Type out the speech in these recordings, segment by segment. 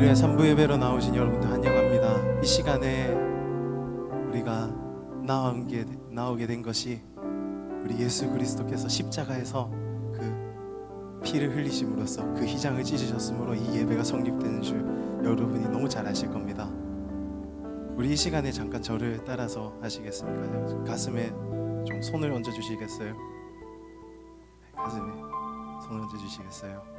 할렐루야. 3부 예배로 나오신 여러분들 환영합니다. 이 시간에 우리가 나오게 된 것이 우리 예수 그리스도께서 십자가에서 그 피를 흘리심으로써 그 휘장을 찢으셨으므로 이 예배가 성립되는 줄 여러분이 너무 잘 아실 겁니다. 우리 이 시간에 잠깐 저를 따라서 하시겠습니까? 가슴에 좀 손을 얹어 주시겠어요? 가슴에 손을 얹어 주시겠어요?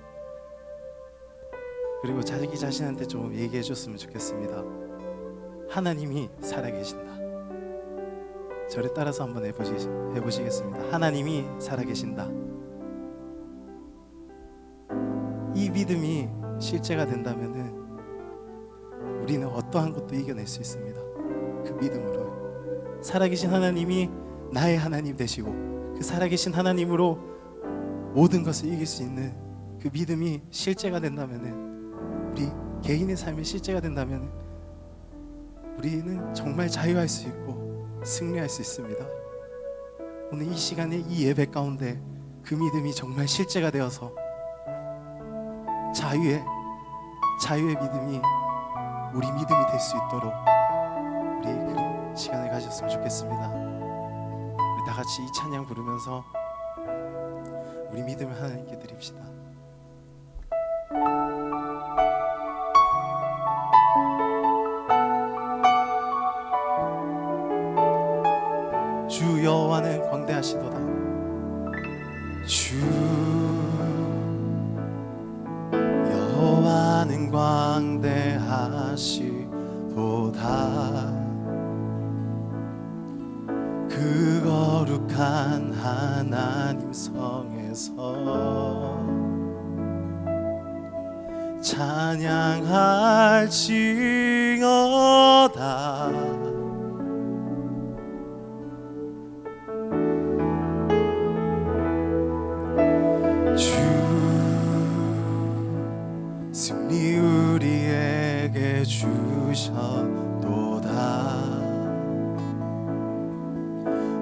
그리고 자기 자신한테 좀 얘기해 줬으면 좋겠습니다. 하나님이 살아계신다. 저를 따라서 한번 해보시겠습니다. 하나님이 살아계신다. 이 믿음이 실제가 된다면은 우리는 어떠한 것도 이겨낼 수 있습니다. 그 믿음으로 살아계신 하나님이 나의 하나님 되시고 그 살아계신 하나님으로 모든 것을 이길 수 있는 그 믿음이 실제가 된다면은, 우리 개인의 삶의 실제가 된다면 우리는 정말 자유할 수 있고 승리할 수 있습니다. 오늘 이 시간에 이 예배 가운데 그 믿음이 정말 실제가 되어서 자유의 믿음이 우리 믿음이 될 수 있도록 우리 그 시간을 가졌으면 좋겠습니다. 우리 다 같이 이 찬양 부르면서 우리 믿음을 하나님께 드립시다. 주 여호와는 광대하시도다. 주 여호와는 광대하시도다. 그 거룩한 하나님 성에서 찬양할지어다. 승리 우리에게 주셨도다.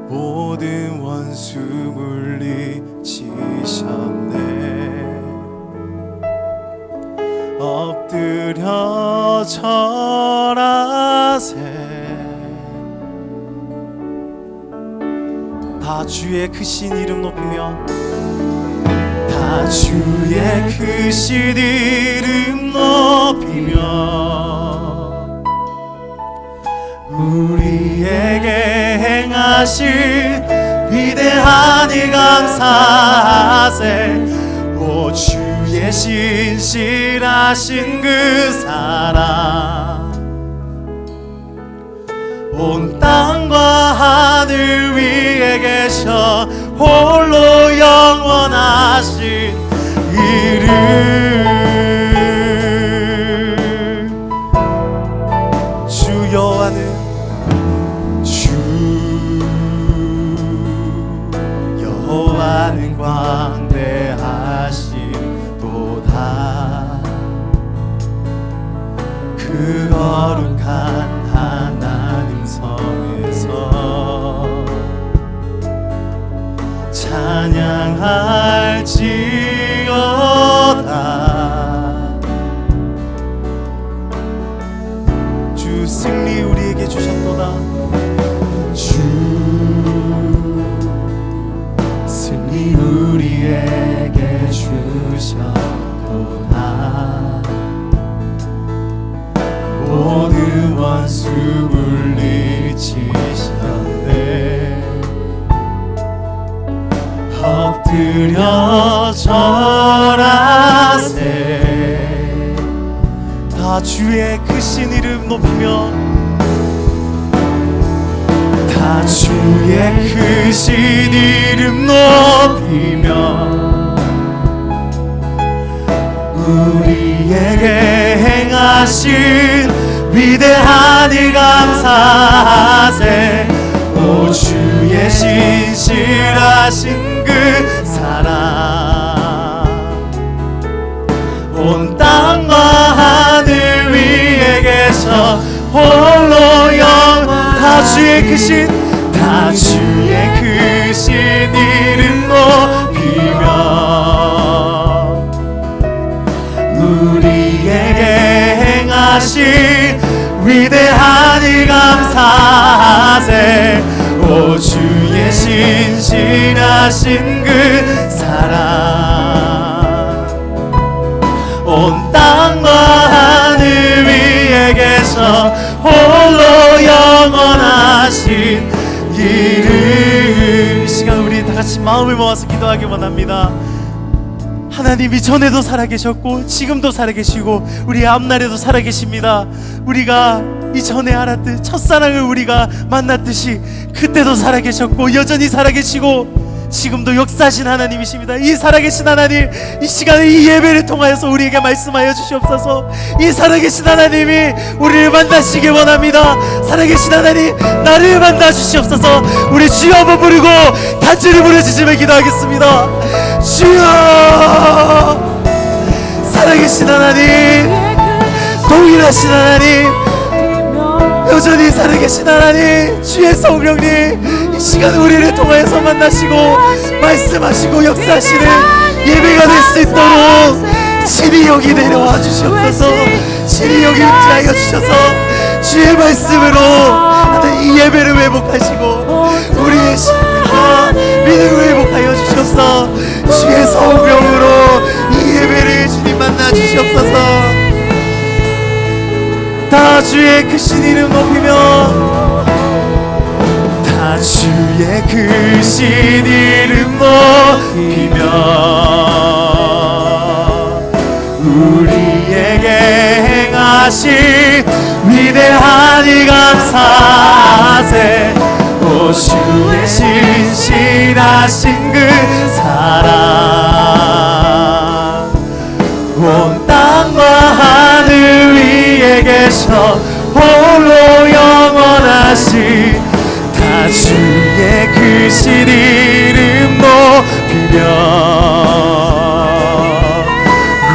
모든 원수 물리치셨네. 엎드려 절하세. 다 주의 크신 이름 높이며, 다 주의 크신 이름 높이며, 우리에게 행하신 위대한 일 감사하세. 오 주의 신실하신 그 사랑, 온 땅과 하늘 위에 계셔 홀로 영원하신 이름. 주 여호와는 광대하시도다. 그 거룩한 하나님 성에서 찬양할지어다. 주 승리 우리에게 주셨도다. 주 승리 우리에게 주셨도다. 모든 원수 물리치셨네. 엎드려 절하세. 다 주의 크신 이름 높이며, 다 주의 크신 이름 높이며, 우리에게 행하신 위대한 일 감사하세. 오 주의 신실하신 그 사랑, 온 땅과 하늘 위에 계셔 홀로 다 주의 크신, 다 주의 크신 이름 높이며, 우리에게 오 주의 신실하신 그 사랑 온 땅과 하늘 위에 계셔 홀로 영원하신 이름. 이 시간 우리 다같이 마음을 모아서 기도하기 원합니다. 하나님이 전에도 살아계셨고 지금도 살아계시고 우리 앞날에도 살아계십니다. 우리가 이전에 알았듯 첫사랑을 우리가 만났듯이 그때도 살아계셨고 여전히 살아계시고 지금도 역사하신 하나님이십니다. 이 살아계신 하나님, 이 시간에 이 예배를 통하여서 우리에게 말씀하여 주시옵소서. 이 살아계신 하나님이 우리를 만나시길 원합니다. 살아계신 하나님, 나를 만나 주시옵소서. 우리 주여 한번 부르고 단체를 부르짖으며 기도하겠습니다. 주여, 살아계신 하나님, 동일하신 하나님, 여전히 살아계신 하나님, 주의 성령님, 이 시간 우리를 통하여서 만나시고 말씀하시고 역사하시는 예배가 될 수 있도록 친히 여기 내려와 주시옵소서. 친히 여기 임재하여 주셔서 주의 말씀으로 하나님 이 예배를 회복하시고 우리의 신과 믿음을 회복하여 주시옵소서. 주의 성령으로 이 예배를 주님 만나 주시옵소서. 다 주의 크신 이름 높이며 다 주의 크신 이름 높이며 우리에게 행하신 위대한 이 감사세. 오 주의 신실하신 그 사랑 온 땅과 하늘 위에 계셔 홀로 영원하신 다 주의 크신 이름 높이며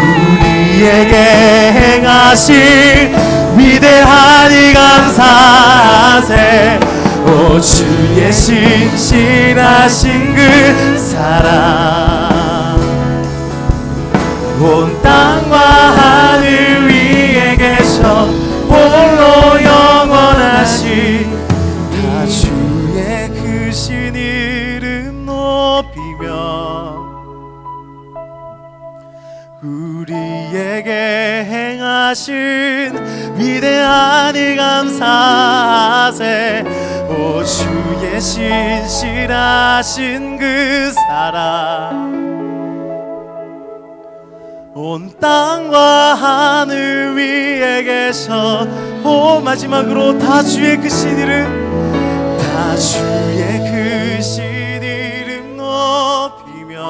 우리에게 행하신 위대한 이 감사세. 오 주의 신실하신 그 사랑 온 땅과 하늘 위에 계셔 홀로 영원하신 다 주의 크신 이름 높이며 우리에게 행하신 위대한 이 감사세. 오 주의 신실하신 그 사랑 온 땅과 하늘 위에 계셔. 오 마지막으로 다 주의 크신 이름 다 주의 크신 이름 높이며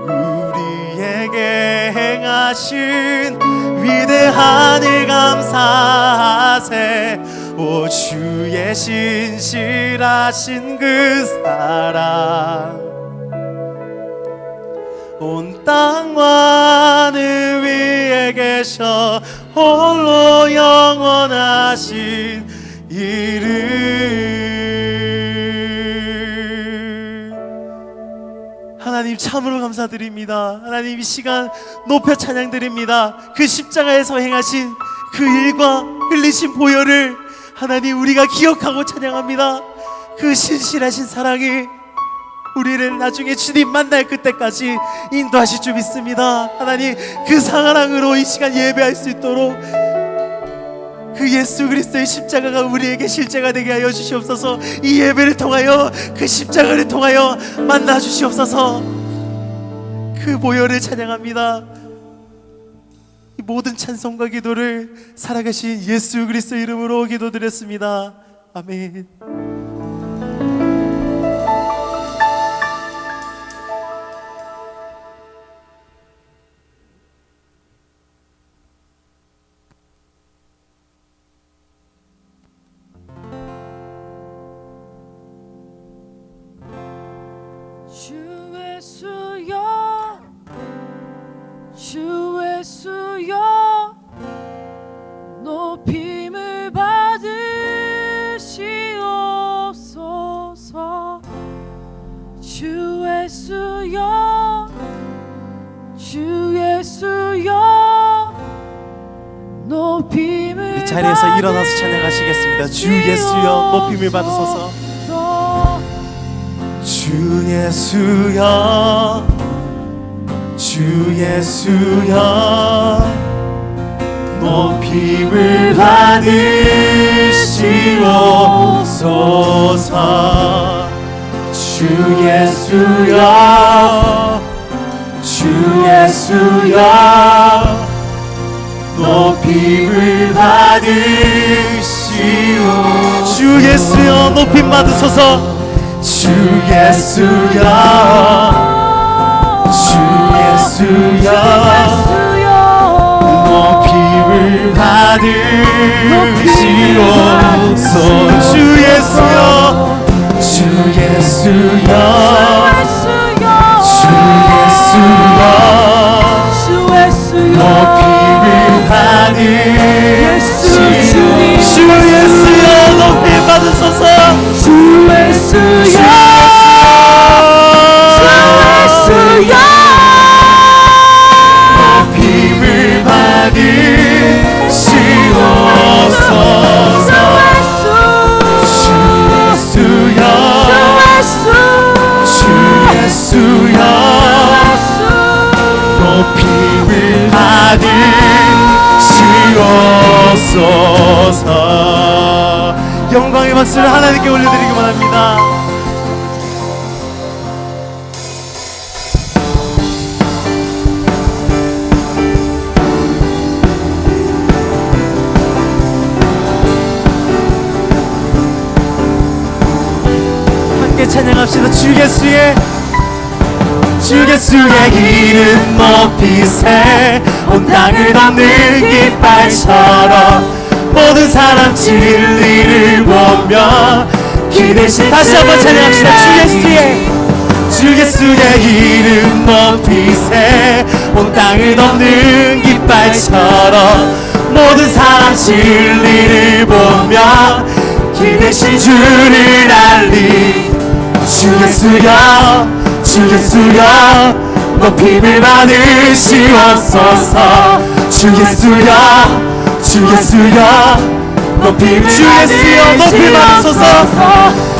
우리에게 행하신 위대한 일 감사세. 오 주의 신실하신 그 사랑 온 땅과 하늘 위에 계셔 홀로 영원하신 이름. 하나님 참으로 감사드립니다. 하나님 이 시간 높여 찬양드립니다. 그 십자가에서 행하신 그 일과 흘리신 보혈을 하나님 우리가 기억하고 찬양합니다. 그 신실하신 사랑이 우리를 나중에 주님 만날 그때까지 인도하실 줄 믿습니다. 하나님 그 사랑으로 이 시간 예배할 수 있도록 그 예수 그리스도의 십자가가 우리에게 실제가 되게 하여 주시옵소서. 이 예배를 통하여 그 십자가를 통하여 만나 주시옵소서. 그 보혈을 찬양합니다. 이 모든 찬송과 기도를 살아계신 예수 그리스도 이름으로 기도드렸습니다. 아멘. 주의 수여 주의 수여 높임을 받으시옵소서. 주의 수여 주의 수여 높임을 자리에서 일어나서 찬양하시겠습니다. 주 예수여 높임을 받으소서. 주 예수여 주 예수여 높임을 받으시옵소서. 주 예수여 주 예수여 높임을 받으시오. 주 예수여 높임 받으소서. 주 예수여 주 예수여 높임을 받으시옵소서. 주 예수여 주 예수여 주 예수여 높임을 받으시오. 주 예수여 높임 받으소서. 주 예수여 높임을 받으시옵소서. 주 예수여 주 예수여 높임을 받으시옵소서. 영광의 박수를 하나님께 올려드리기 바랍니다. 함께 찬양합시다. 주 예수의 이름 높이세. 온 땅을 덮는 깃발처럼 모든 사람 진리를 보며 기대신. 다시 한번 찬양합시다. 주 예수의 이름 높이세. 온 땅을 덮는 깃발처럼 모든 사람 진리를 보며 기대신 주를 알리. 주 예수여 높임을 받으시옵소서. 주 예수여 높임. 주 예수여 높임 받으소서.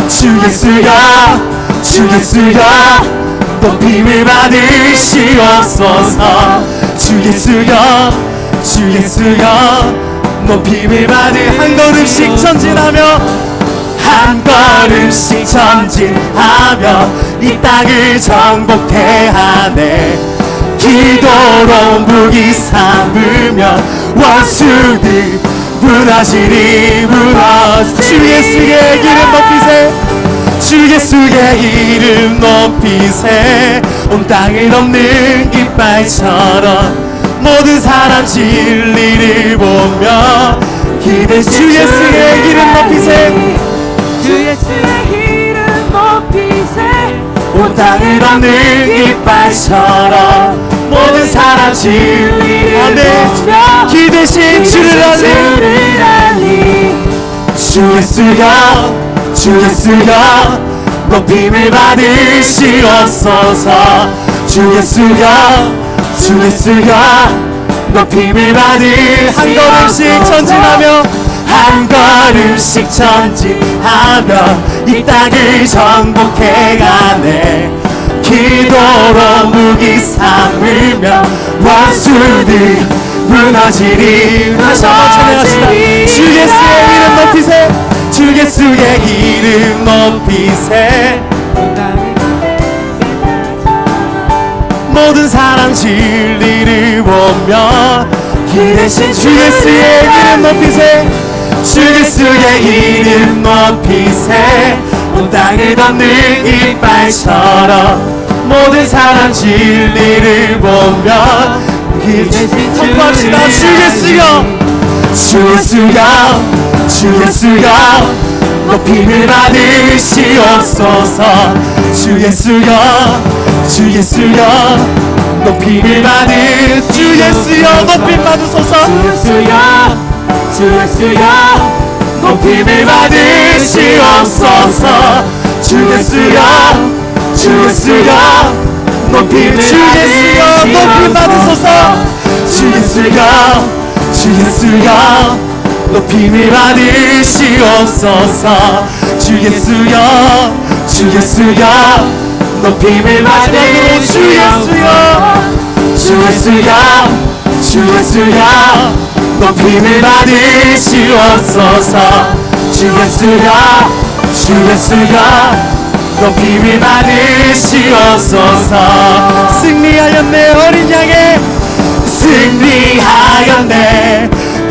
주 예수여 높임을 받으시옵소서. 주 예수여 높임을 받으. 한 걸음씩 전진하며 이 땅을 정복해 하네. 기도로 무기 삼으며 원수들 무너지리 무너지. 주 예수의 이름 높이세. 주 예수의 이름 높이세. 온 땅을 덮는 깃발처럼 모든 사람 진리를 보며 기대. 주 예수의 이름 높이세. 주 예수의 이름 높이세. 온 땅을 덮는 깃발처럼 모든 사람 진리를 보며 기대신 주를 알리. 주 예수여 높임을 받으시옵소서. 주 예수여 높임을 한 걸음씩 전진하며 이 땅을 정복해 가네. 기도로 무기 삼으며 원수들 무너지리. 다시 한번 찬양합시다. 주 예수의 이름 높이세. 주 예수의 이름 높이세. 모든 사람 진리를 보며 기대신 주 예수의 이름 높이세. 주 예수의 이름 높이세. 온 땅을 덮는 깃발처럼 모든 사람 진리를 보며 기대신 선포합시다. 주 예수여 높임을 받으시옵소서. 주 예수여 높임을 주 예수여 높임 받으소서. 주 예수여 높임을 받으시옵소서. 주 예수여 높임. 주 예수여 높임 받으소서. 주 예수여 높임을 받으시옵소서. 주 예수여 주 예수여 높임을 받으시옵소서. 주 예수여 주 예수여 주 예수여 높임을 받으시옵소서. 주 예수여 주 예수여 높임을 받으시옵소서. 승리하였네 어린 양의 승리하였네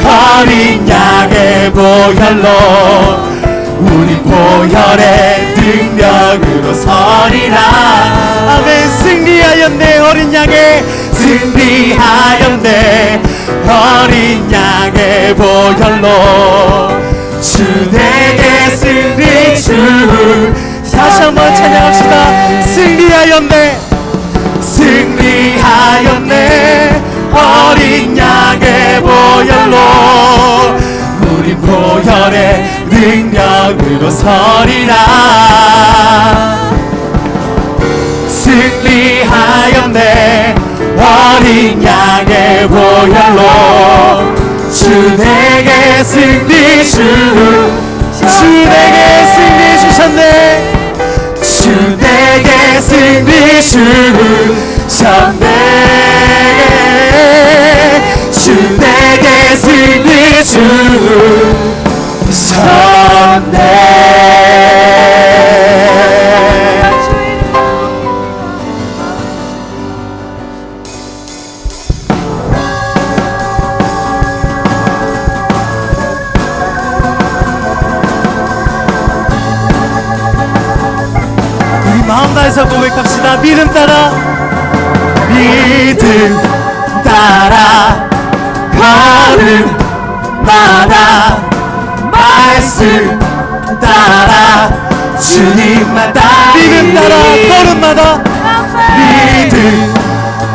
어린 양의 보혈로 우리 보혈의 능력으로 서리라. 아멘. 승리하였네 어린 양의 승리하였네 어린 양의 보혈로 주 내게 승리 주. 다시 한번 찬양합시다. 승리하였네 승리하였네 어린 양의 보혈로 우리 보혈의 능력으로 서리라. 승리하였네 어린 양의 보혈로 주 내게 승리 주 내게 승리 주셨네. 주 내게 승리 주셨네. 주 내게 승리 주셨네. 우리 마음 다해서 고백합시다. 믿음 따라 믿음 따라 걸음마다 말씀 따라 주님만 따라 믿음 따라 걸음마다 믿음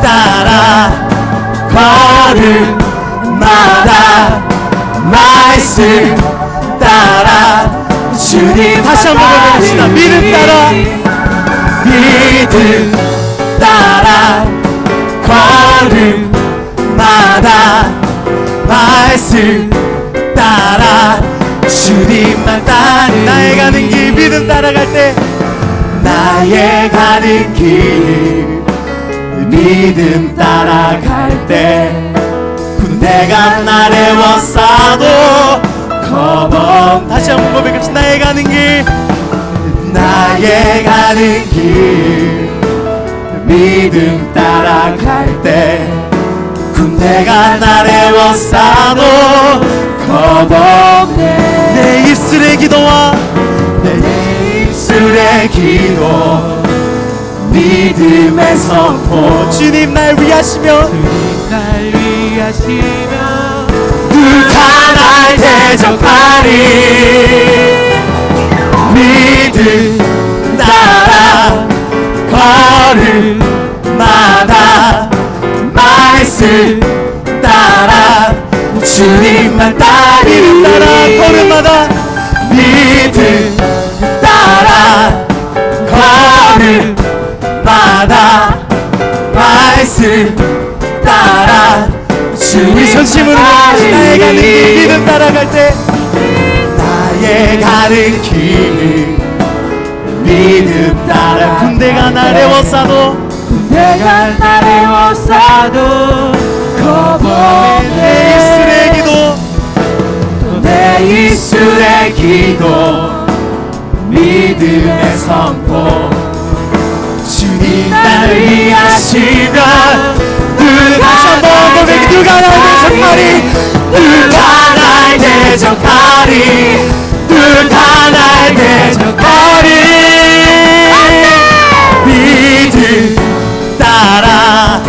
따라 걸음마다 말씀 따라 주님. 다시 한번 고백합시다. 믿음 따라 믿음 따라 걸음마다 말씀 따라 주님만 따르. 나의 가는 길 믿음 따라갈 때 나의 가는 길 믿음 따라갈 때 군대가 나를 워싸도 겁없네. 다시 한번 고백합시다. 나의 가는 길 나의 가는 길 믿음 따라갈 때 군대가 나를 워싸도 겁없네. 내 입술의 기도와 내 입술의 기도 믿음의 선포 주님 날 위하시며 누가 날 대적하리. 믿음 따라 걸음마다 말씀 따라 주님만 따라. 믿음 따라 걸음마다 믿음 따라 걸음마다 말씀 따라 주님. 전심으로 나의 가는 길 믿음 따라갈 때 나의 가는 길 믿음 따라 군대가 나를 워싸도 겁없네. 내 입술의 기도 내 입술의 기도 믿음의 선포 주님 나를 위하시면 다시 한번 고백이 누가 날 대적하리. 누가 날 대적하리. 누가 날 대적하리. 믿음 따라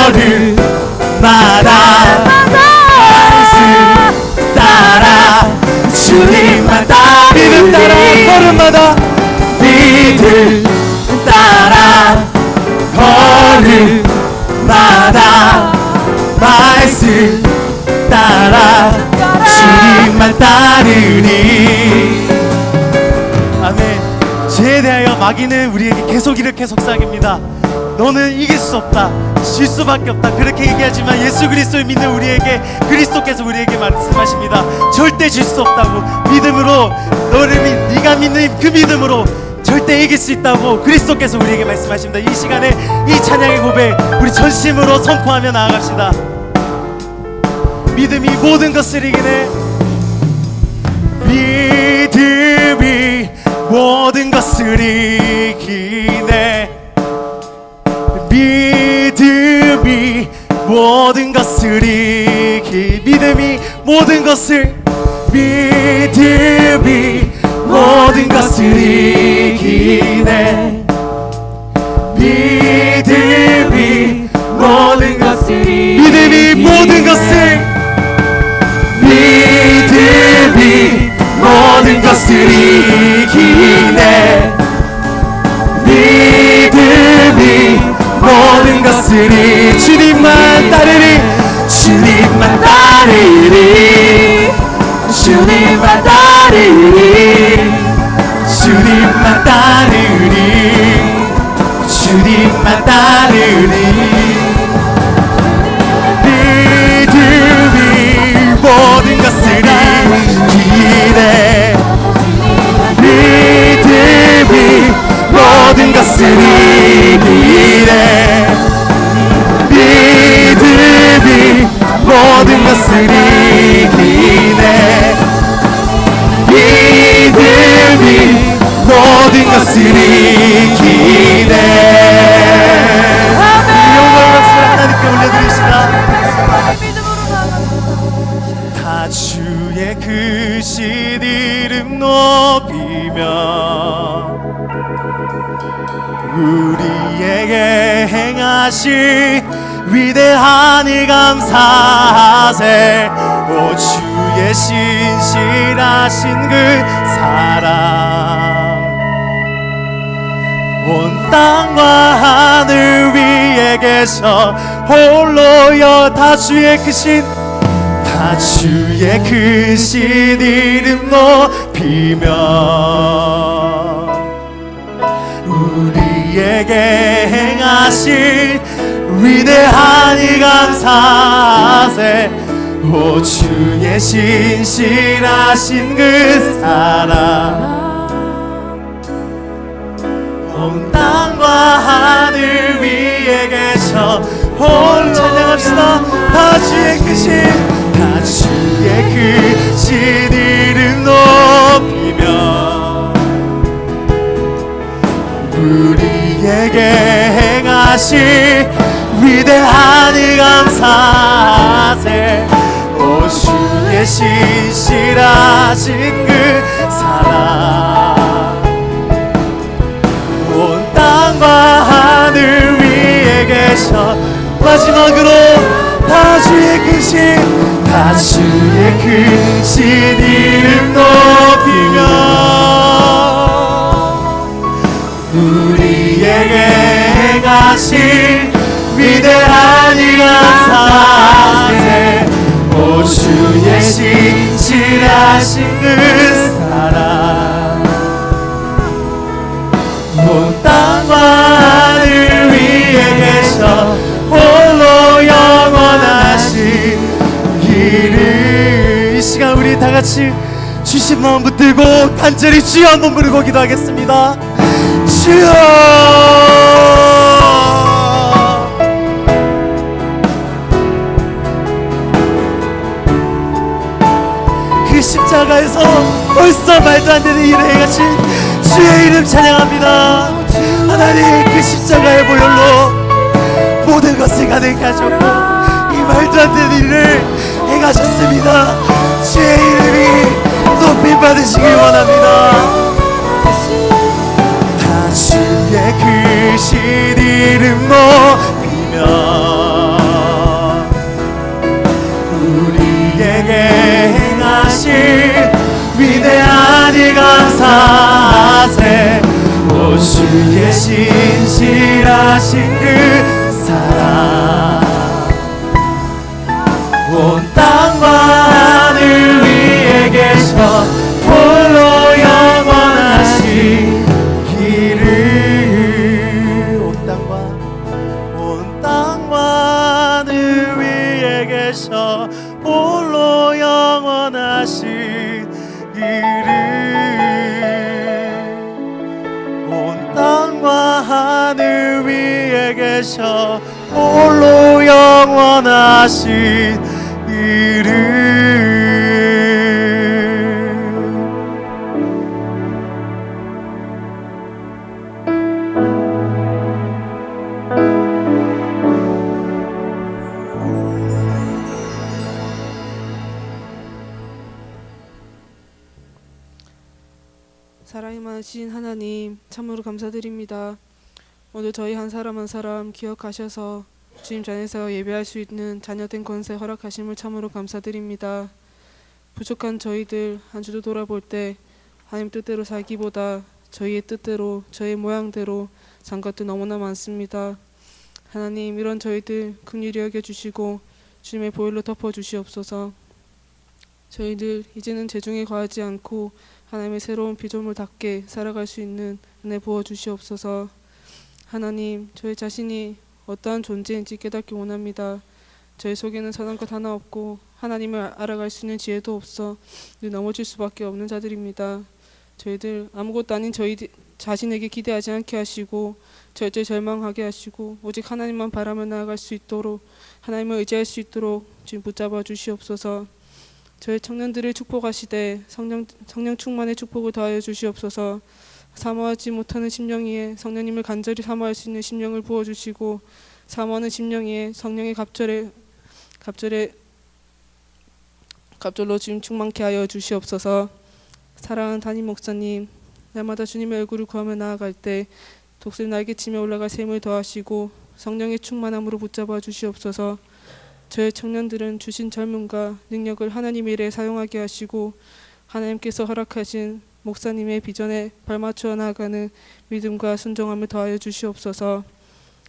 걸음마다 말씀 따라 주님만 따라. 믿음 따라 걸음마다 믿음 따라 걸음마다 말씀 따라 주님만 따르니. 아멘. 죄에 대하여 마귀는 우리에게 계속 이렇게 속삭입니다. 너는 이길 수 없다, 질 수밖에 없다, 그렇게 얘기하지만 예수 그리스도를 믿는 우리에게 그리스도께서 우리에게 말씀하십니다. 절대 질 수 없다고. 믿음으로 네가 믿는 그 믿음으로 절대 이길 수 있다고 그리스도께서 우리에게 말씀하십니다. 이 시간에 이 찬양의 고백 우리 전심으로 선포하며 나아갑시다. 믿음이 모든 것을 이기네. 믿음이 모든 것을 이기네. 믿음이 모든 것을 믿음이 모든 것을 믿음이 모든 것을 이기네. 믿음이 모든 것을 믿음이 모든 것을 믿음이 모든 것을 이기네. 믿음이 모든 것을 주님만 따르리. 주님만 따르리. 주님만 따르리. 주님만 따르리. 주님만 따르리. 믿음이 모든 것을 이기네. 믿음이 모든 것을 이기네. 믿음이 모든 것을 이기네. 믿음이 모든 것을 이기네. 영광 박수를 하나님께 올려드리시다. 다 주의 크신 이름 높이며 우리에게 행하신 위대한 일 감사하세. 오 주의 신실하신 그 사랑 온 땅과 하늘 위에 계셔 홀로여. 다 주의 크신 이름 높이며 우리에게 행하신 위대한 일 감사하세. 오 주의 신실하신 그 사랑 온 땅과 하늘 위에 계셔 홀로. 찬양합시다. 다 주의 크신 이름 높이며 우리에게 행하신 위대한 일 감사하세. 오 주의 신실하신 그 사랑 온 땅과 하늘 위에 계셔. 마지막으로 다 주의 크신 이름 높이며 우리에게 행하신 위대한 일 감사하세. 오 주의 신실하신 그 사랑 온 땅과 하늘 위에 계셔 홀로 영원하신 이름. 이 시간 우리 다 같이 주신 마음 붙들고 간절히 주여 한번 부르고 기도하겠습니다. 주여. 그 십자가에서 벌써 말도 안 되는 일을 행하신 주의 이름 찬양합니다. 하나님 그 십자가의 보혈로 모든 것을 가능하게 하셨고 이 말도 안 되는 일을 행하셨습니다. 주의 이름이 높임 받으시길 원합니다. 다 주의 크신 이름 높이며 우리에게 행하신 위대한 일 감사하세. 오 주의 신실하신 그 사랑 온 땅과 하늘 위에 계셔 홀로 영원하신 길을. 온 땅과 되셔 홀로 영원하신 이름. 사랑이 많으신 하나님 참으로 감사드립니다. 오늘 저희 한 사람 한 사람 기억하셔서 주님 전에서 예배할 수 있는 자녀된 권세 허락하심을 참으로 감사드립니다. 부족한 저희들 한 주도 돌아볼 때 하나님 뜻대로 살기보다 저희의 뜻대로 저의 모양대로 산 것들 너무나 많습니다. 하나님 이런 저희들 긍휼히 여겨주시고 주님의 보혈로 덮어주시옵소서. 저희들 이제는 재중에 과하지 않고 하나님의 새로운 피조물답게 살아갈 수 있는 은혜 부어주시옵소서. 하나님 저희 자신이 어떠한 존재인지 깨닫기 원합니다. 저희 속에는 선한 것 하나 없고 하나님을 알아갈 수 있는 지혜도 없어 늘 넘어질 수밖에 없는 자들입니다. 저희들 아무것도 아닌 저희 자신에게 기대하지 않게 하시고 절제 절망하게 하시고 오직 하나님만 바라며 나아갈 수 있도록 하나님을 의지할 수 있도록 주님 붙잡아 주시옵소서. 저희 청년들을 축복하시되 성령 충만의 축복을 더하여 주시옵소서. 사모하지 못하는 심령 위에 성령님을 간절히 사모할 수 있는 심령을 부어주시고 사모하는 심령 위에 성령의 갑절로 주님 충만케 하여 주시옵소서. 사랑하는 담임 목사님, 날마다 주님의 얼굴을 구하며 나아갈 때 독수리 날개치며 올라갈 셈을 더하시고 성령의 충만함으로 붙잡아 주시옵소서. 저의 청년들은 주신 젊음과 능력을 하나님의 일에 사용하게 하시고 하나님께서 허락하신 목사님의 비전에 발맞추어 나아가는 믿음과 순종함을 더하여 주시옵소서.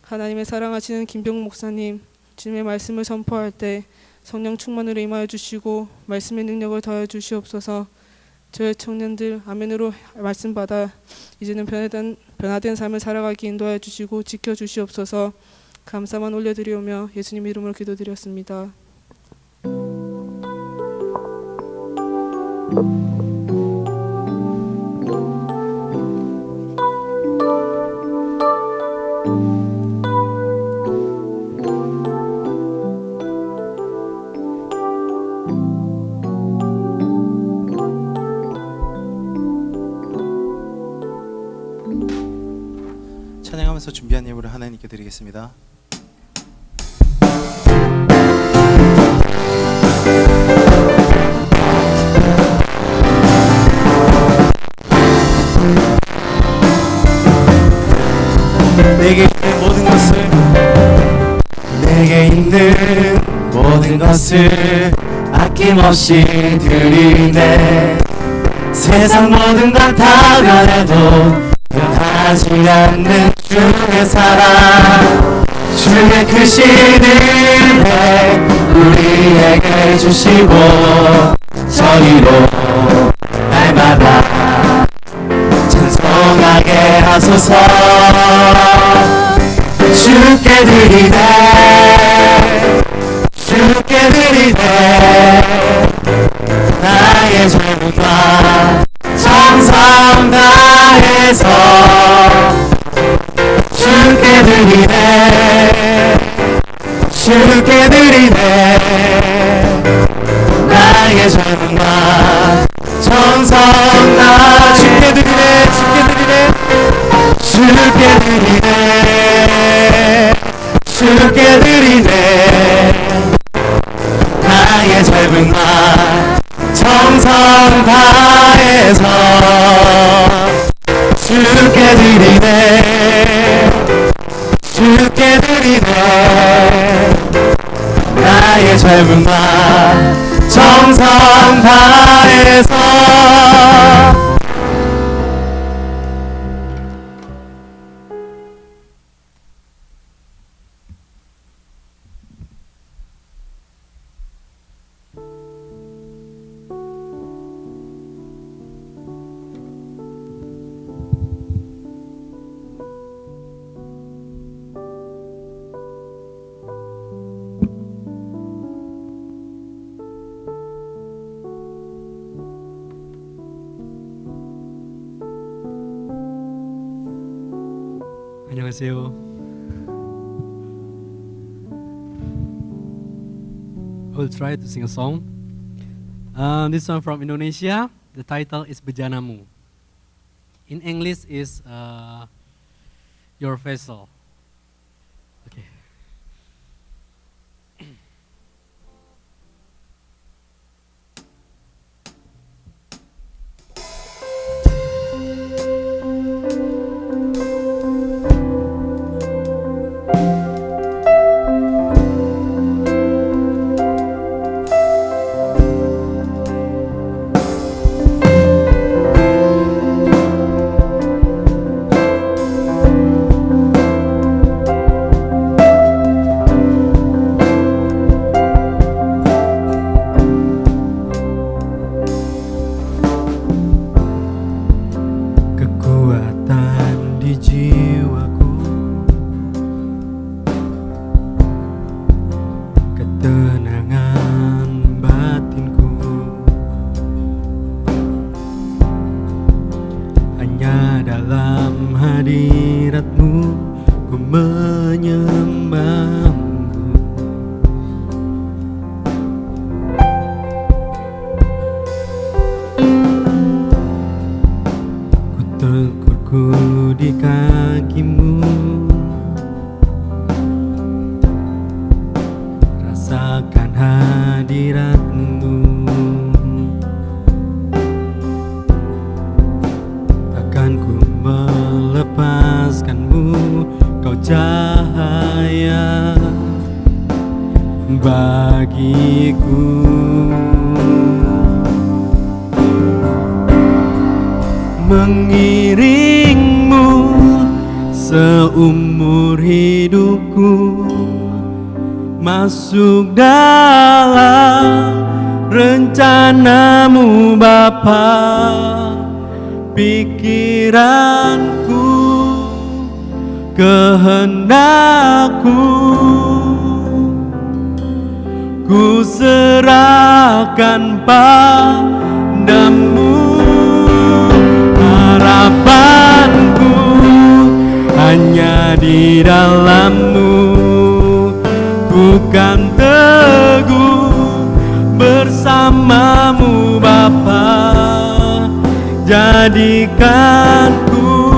하나님의 사랑하시는 김병욱 목사님, 주님의 말씀을 선포할 때 성령 충만으로 임하여 주시고 말씀의 능력을 더하여 주시옵소서. 저의 청년들 아멘으로 말씀 받아 이제는 변화된 삶을 살아가기 인도하여 주시고 지켜주시옵소서. 감사만 올려드리오며 예수님 이름으로 기도드렸습니다. 찬양하면서 준비한 예물을 하나님께 드리겠습니다. 내게 있는 모든 것을 아낌없이 드리네. 세상 모든 것 다 변해도 변하지 않는 주의 사랑, 주의 크신 은혜 우리에게 주시고 저희로 날마다 찬송하게 하소서. 주께 드리네, 주께 드리네 나의 젊음과 정성 다해서. 주께 드리네, 주께 드리네 나의 젊음과 정성 다. 주께 드리네, 주께 드리네, 주께 드리네, 주께 드리네 나의 젊음과 정성 다해서. 주께 드리네, 주께 드리네 나의 젊음과 정성 다해서. 안녕하세요. will try to sing a song. This song from Indonesia. The title is Bejanamu. In English is Your Vessel. Okay. Kekuatan di jiwaku, ketenangan batinku, hanya dalam hadiratmu ku menyembahmu. Tekurku di kakimu, rasakan hadiratmu. Takkan ku melepaskanmu, kau cahaya bagiku. Mengiringmu seumur hidupku, masuk dalam rencanamu Bapa. Pikiranku, kehendakku, ku serahkan padamu. Harapanku hanya di dalam-Mu, ku kan teguh bersama-Mu Bapa. Jadikan ku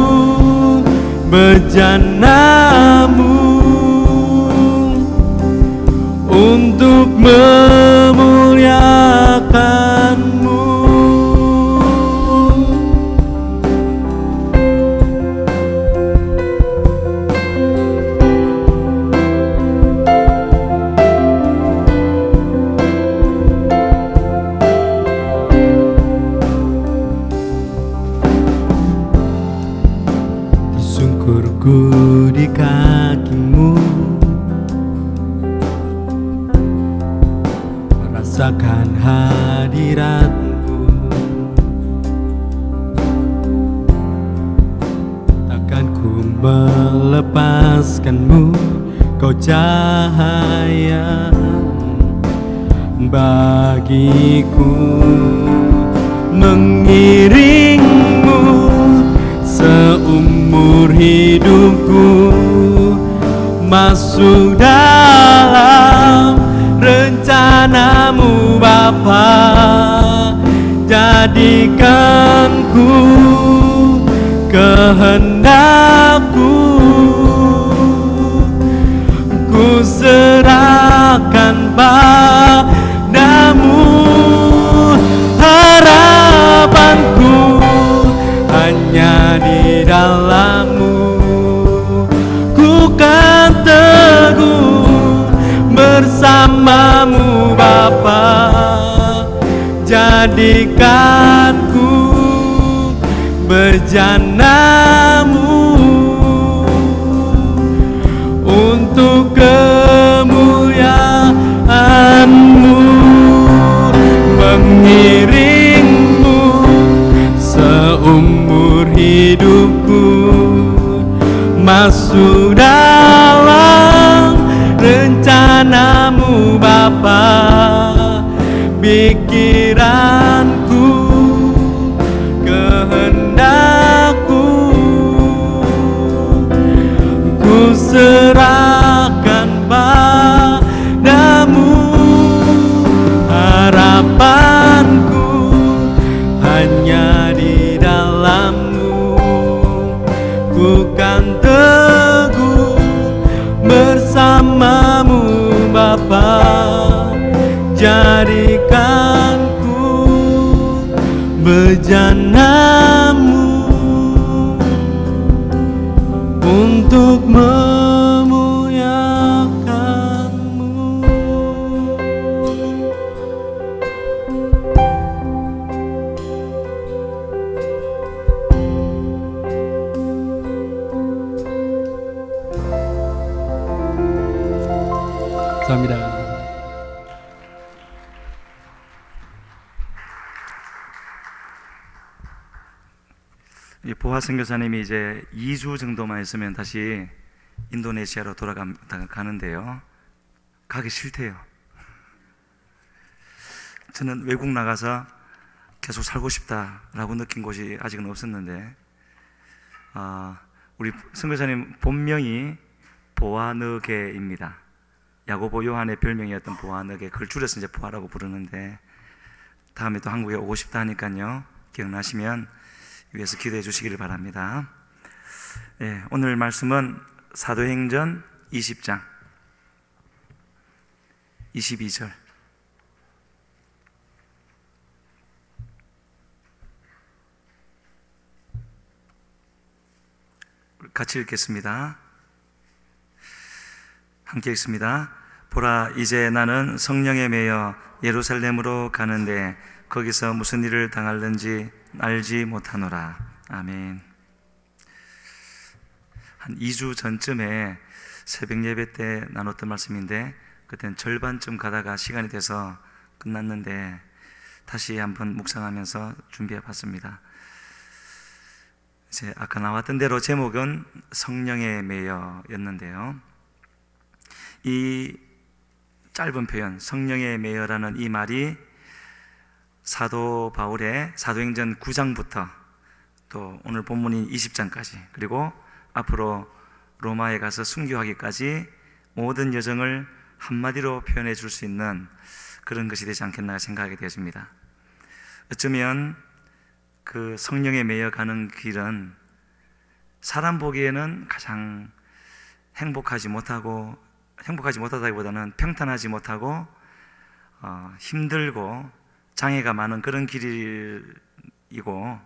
bejanamu untuk memuliakan-Mu. Tersungkurku di kakimu, merasakan hadiratmu. Takkan ku melepaskanmu, kau cahaya bagiku. Mengiringmu seumur hidupku, masuk dalam rencanamu Bapa. Jadikan ku kehendakku, ku serahkan padamu. Harapanku hanya di dalam-Mu, ku kan teguh bersama-Mu Bapa. Jadikan ku bejanamu untuk kemuliaan-Mu. Mengiringmu seumur hidupku, masuk dalam rencanamu Bapa. Pikiranku, kehendakku, ku serahkan padamu. bukan teguh bersamamu Bapa. Jadikanku bejanamu untuk memuliakanmu. 감사합니다. 이 보아 선교사님이 이제 2주 정도만 있으면 다시 인도네시아로 돌아가는데요. 가기 싫대요. 저는 외국 나가서 계속 살고 싶다라고 느낀 곳이 아직은 없었는데, 우리 선교사님 본명이 보아느게입니다. 야고보 요한의 별명이었던 보아느게, 그걸 줄여서 이제 보아라고 부르는데, 다음에 또 한국에 오고 싶다 하니까요, 기억나시면 위해서 기도해 주시기를 바랍니다. 네, 오늘 말씀은 사도행전 20장 22절. 같이 읽겠습니다. 함께 읽습니다. 보라, 이제 나는 성령에 매여 예루살렘으로 가는데 거기서 무슨 일을 당할는지 알지 못하노라. 아멘. 한 2주 전쯤에 새벽 예배 때 나눴던 말씀인데, 그때는 절반쯤 가다가 시간이 돼서 끝났는데 다시 한번 묵상하면서 준비해 봤습니다. 이제 아까 나왔던 대로 제목은 성령에 매여였는데요, 이 짧은 표현 성령에 매여라는 이 말이 사도 바울의 사도행전 9장부터 또 오늘 본문인 20장까지, 그리고 앞으로 로마에 가서 순교하기까지 모든 여정을 한마디로 표현해 줄 수 있는 그런 것이 되지 않겠나 생각하게 되었습니다. 어쩌면 그 성령에 매여가는 길은 사람 보기에는 가장 행복하지 못하다기보다는 평탄하지 못하고 힘들고 장애가 많은 그런 길이고,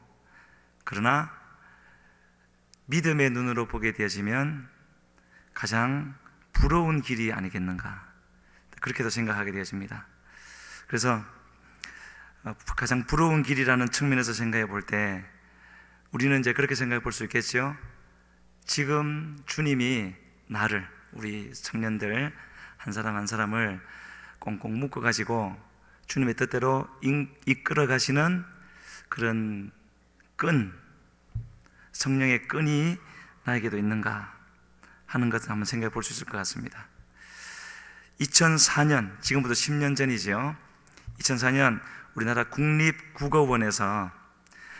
그러나 믿음의 눈으로 보게 되어지면 가장 부러운 길이 아니겠는가, 그렇게도 생각하게 되어집니다. 그래서 가장 부러운 길이라는 측면에서 생각해 볼 때 우리는 이제 그렇게 생각해 볼 수 있겠죠. 지금 주님이 나를, 우리 청년들 한 사람 한 사람을 꽁꽁 묶어 가지고 주님의 뜻대로 이끌어 가시는 그런 끈, 성령의 끈이 나에게도 있는가 하는 것을 한번 생각해 볼 수 있을 것 같습니다. 2004년, 지금부터 10년 전이죠. 2004년 우리나라 국립국어원에서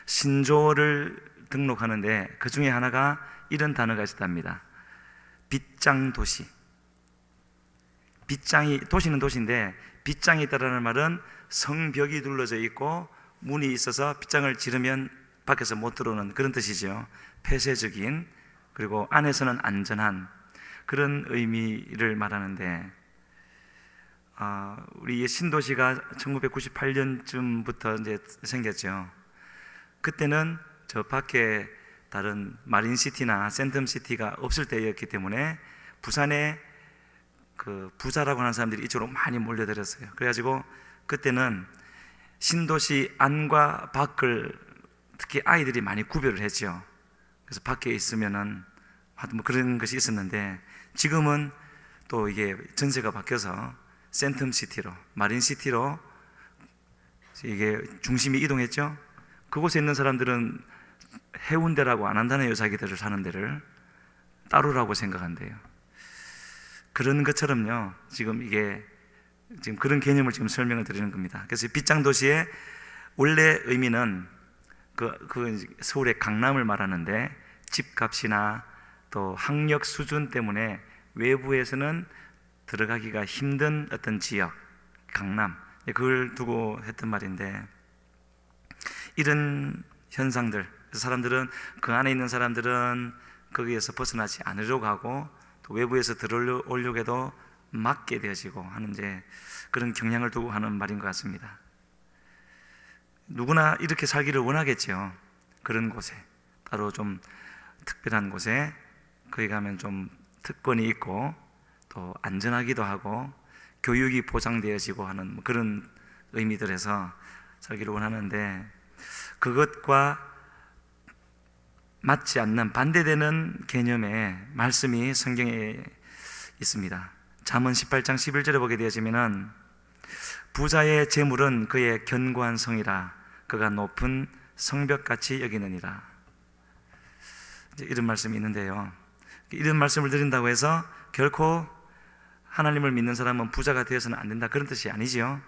신조어를 등록하는데 그 중에 하나가 이런 단어가 있었답니다. 빗장도시. 빗장이, 도시는 도시인데 빗장이 있다라는 말은 성벽이 둘러져 있고 문이 있어서 빗장을 지르면 밖에서 못 들어오는 그런 뜻이죠. 폐쇄적인, 그리고 안에서는 안전한 그런 의미를 말하는데, 우리 신도시가 1998년쯤부터 이제 생겼죠. 그때는 저 밖에 다른 마린시티나 센텀시티가 없을 때였기 때문에 부산에 그 부자라고 하는 사람들이 이쪽으로 많이 몰려들었어요. 그래가지고 그때는 신도시 안과 밖을 특히 아이들이 많이 구별을 했죠. 그래서 밖에 있으면은 하여튼 뭐 그런 것이 있었는데, 지금은 또 이게 전세가 바뀌어서 센텀시티로, 마린시티로 이게 중심이 이동했죠. 그곳에 있는 사람들은 해운대라고 안 한다네요. 자기들을 사는 데를 따로라고 생각한대요. 그런 것처럼요, 지금 이게 지금 그런 개념을 지금 설명을 드리는 겁니다. 그래서 빗장도시의 원래 의미는 그 서울의 강남을 말하는데, 집값이나 또 학력 수준 때문에 외부에서는 들어가기가 힘든 어떤 지역, 강남, 그걸 두고 했던 말인데, 이런 현상들, 사람들은, 그 안에 있는 사람들은 거기에서 벗어나지 않으려고 하고 또 외부에서 들어오려고 해도 막게 되어지고 하는 이제 그런 경향을 두고 하는 말인 것 같습니다. 누구나 이렇게 살기를 원하겠죠. 그런 곳에, 따로 좀 특별한 곳에 거기 가면 좀 특권이 있고 또 안전하기도 하고 교육이 보장되어지고 하는 그런 의미들에서 살기를 원하는데, 그것과 맞지 않는 반대되는 개념의 말씀이 성경에 있습니다. 잠언 18장 11절에 보게 되어지면은 부자의 재물은 그의 견고한 성이라 그가 높은 성벽같이 여기느니라, 이런 말씀이 있는데요. 이런 말씀을 드린다고 해서 결코 하나님을 믿는 사람은 부자가 되어서는 안 된다, 그런 뜻이 아니지요.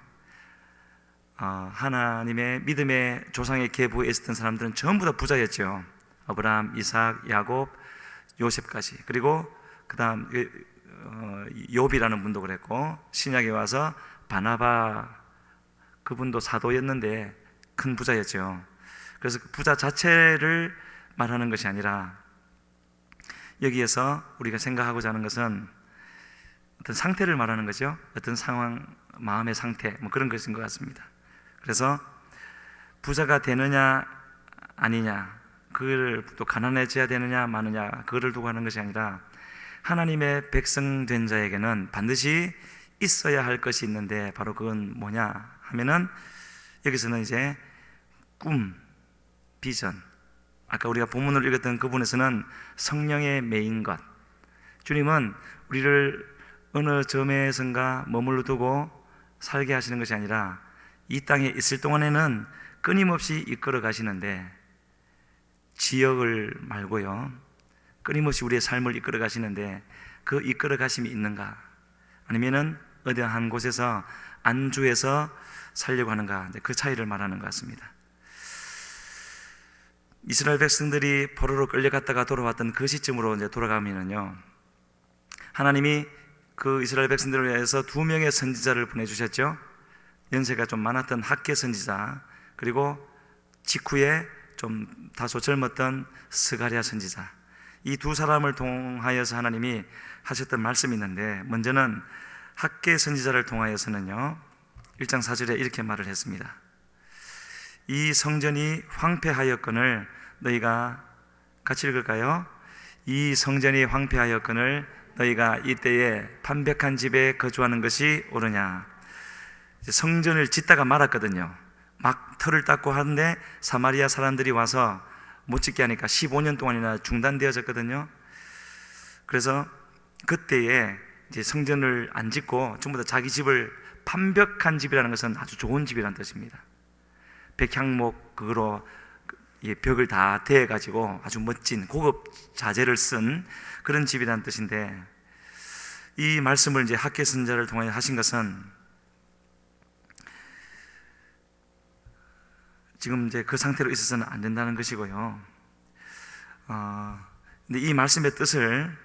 하나님의 믿음의 조상의 계보에 있었던 사람들은 전부 다 부자였죠. 아브라함, 이삭, 야곱, 요셉까지. 그리고 그 다음 욥이라는 분도 그랬고, 신약에 와서 바나바, 그분도 사도였는데 큰 부자였죠. 그래서 그 부자 자체를 말하는 것이 아니라 여기에서 우리가 생각하고자 하는 것은 어떤 상태를 말하는 거죠. 어떤 상황, 마음의 상태, 뭐 그런 것인 것 같습니다. 그래서 부자가 되느냐 아니냐, 그걸 또 가난해져야 되느냐 마느냐, 그거를 두고 하는 것이 아니라 하나님의 백성 된 자에게는 반드시 있어야 할 것이 있는데, 바로 그건 뭐냐 하면은 여기서는 이제 꿈, 비전, 아까 우리가 본문을 읽었던 그 부분에서는 성령의 매인 것, 주님은 우리를 어느 점에선가 머물러 두고 살게 하시는 것이 아니라 이 땅에 있을 동안에는 끊임없이 이끌어 가시는데, 지역을 말고요, 끊임없이 우리의 삶을 이끌어 가시는데 그 이끌어 가심이 있는가, 아니면은 어디 한 곳에서 안주해서 살려고 하는가, 그 차이를 말하는 것 같습니다. 이스라엘 백성들이 포로로 끌려갔다가 돌아왔던 그 시점으로 이제 돌아가면은요, 하나님이 그 이스라엘 백성들을 위해서 2명의 선지자를 보내주셨죠. 연세가 좀 많았던 학개 선지자, 그리고 직후에 좀 다소 젊었던 스가랴 선지자, 이 두 사람을 통하여서 하나님이 하셨던 말씀이 있는데, 먼저는 학개 선지자를 통하여서는요 1장 4절에 이렇게 말을 했습니다. 이 성전이 황폐하였거늘 너희가, 같이 읽을까요? 이 성전이 황폐하였거늘 너희가 이때에 판벽한 집에 거주하는 것이 옳으냐. 성전을 짓다가 말았거든요. 막 터를 닦고 하는데 사마리아 사람들이 와서 못 짓게 하니까 15년 동안이나 중단되어졌거든요. 그래서 그때에 이제 성전을 안 짓고 전부 다 자기 집을, 판벽한 집이라는 것은 아주 좋은 집이라는 뜻입니다. 백향목 그거로 벽을 다 대가지고 아주 멋진 고급 자재를 쓴 그런 집이라는 뜻인데, 이 말씀을 이제 학개 선지자를 통해 하신 것은 지금 이제 그 상태로 있어서는 안 된다는 것이고요. 근데 이 말씀의 뜻을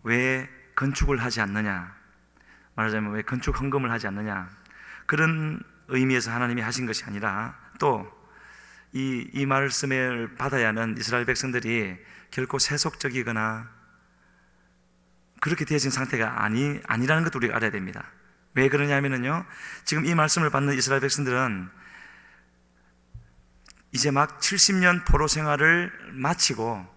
왜 건축을 하지 않느냐, 말하자면 왜 건축 헌금을 하지 않느냐, 그런 의미에서 하나님이 하신 것이 아니라, 또 이 말씀을 받아야 하는 이스라엘 백성들이 결코 세속적이거나 그렇게 되어진 상태가 아니라는 것도 우리가 알아야 됩니다. 왜 그러냐면요, 지금 이 말씀을 받는 이스라엘 백성들은 이제 막 70년 포로 생활을 마치고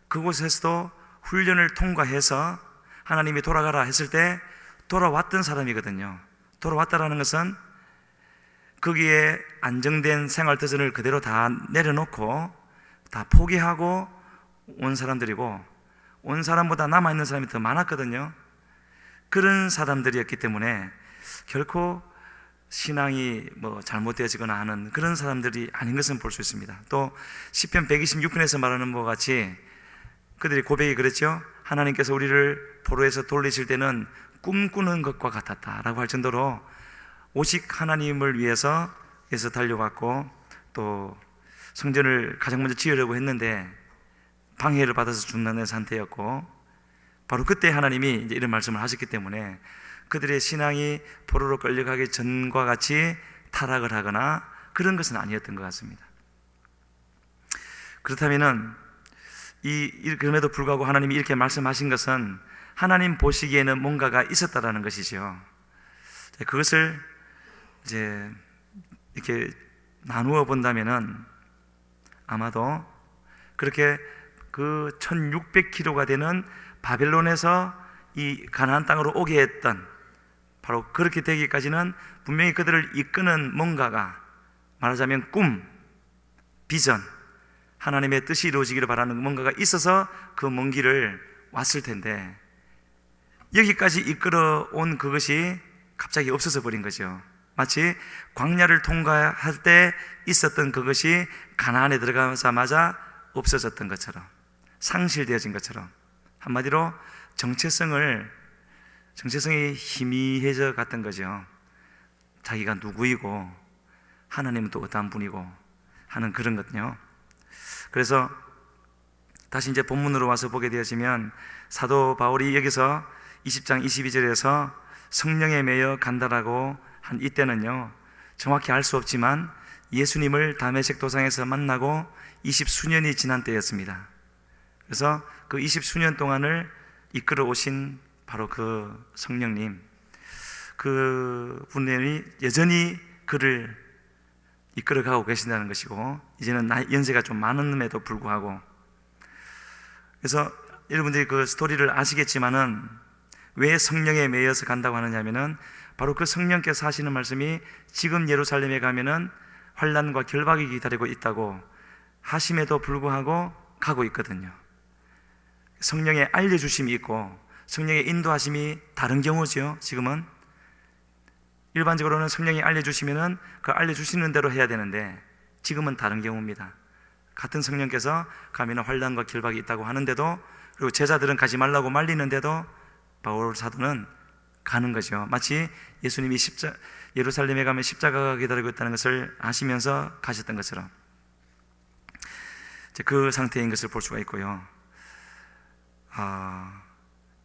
그곳에서도 훈련을 통과해서 하나님이 돌아가라 했을 때 돌아왔던 사람이거든요. 돌아왔다라는 것은 거기에 안정된 생활 터전을 그대로 다 내려놓고 다 포기하고 온 사람들이고, 온 사람보다 남아있는 사람이 더 많았거든요. 그런 사람들이었기 때문에 결코 신앙이 뭐 잘못되어지거나 하는 그런 사람들이 아닌 것은 볼 수 있습니다. 또 시편 126편에서 말하는 것 같이 그들이 고백이 그랬죠. 하나님께서 우리를 포로에서 돌리실 때는 꿈꾸는 것과 같았다라고 할 정도로 오직 하나님을 위해서 달려갔고, 또 성전을 가장 먼저 지으려고 했는데 방해를 받아서 죽는 상태였고, 바로 그때 하나님이 이제 이런 말씀을 하셨기 때문에 그들의 신앙이 포로로 끌려가기 전과 같이 타락을 하거나 그런 것은 아니었던 것 같습니다. 그렇다면은 그럼에도 불구하고 하나님이 이렇게 말씀하신 것은 하나님 보시기에는 뭔가가 있었다라는 것이죠. 그것을 이제 이렇게 나누어 본다면은 아마도 그렇게 그 1600km가 되는 바벨론에서 이 가나안 땅으로 오게 했던, 바로 그렇게 되기까지는 분명히 그들을 이끄는 뭔가가, 말하자면 꿈, 비전, 하나님의 뜻이 이루어지기를 바라는 뭔가가 있어서 그 먼 길을 왔을 텐데, 여기까지 이끌어 온 그것이 갑자기 없어져 버린 거죠. 마치 광야를 통과할 때 있었던 그것이 가나안에 들어가자마자 없어졌던 것처럼, 상실되어진 것처럼, 한마디로 정체성이 희미해져 갔던 거죠. 자기가 누구이고 하나님은 또 어떠한 분이고 하는 그런 것요. 그래서 다시 이제 본문으로 와서 보게 되어지면 사도 바울이 여기서 20장 22절에서 성령에 매여 간다라고 한 이때는요, 정확히 알 수 없지만 예수님을 다메섹 도상에서 만나고 20수년이 지난 때였습니다. 그래서 그 20수년 동안을 이끌어 오신 바로 그 성령님, 그 분이 여전히 그를 이끌어가고 계신다는 것이고, 이제는 연세가 좀 많음에도 불구하고, 그래서 여러분들이 그 스토리를 아시겠지만은 왜 성령에 매여서 간다고 하느냐면은 바로 그 성령께서 하시는 말씀이 지금 예루살렘에 가면은 환난과 결박이 기다리고 있다고 하심에도 불구하고 가고 있거든요. 성령의 알려주심이 있고 성령의 인도하심이 다른 경우죠. 지금은 일반적으로는 성령이 알려주시면은 그 알려주시는 대로 해야 되는데, 지금은 다른 경우입니다. 같은 성령께서 가면은 환난과 결박이 있다고 하는데도, 그리고 제자들은 가지 말라고 말리는데도 바울 사도는 가는 거죠. 마치 예수님이 예루살렘에 가면 십자가가 기다리고 있다는 것을 아시면서 가셨던 것처럼 그 상태인 것을 볼 수가 있고요.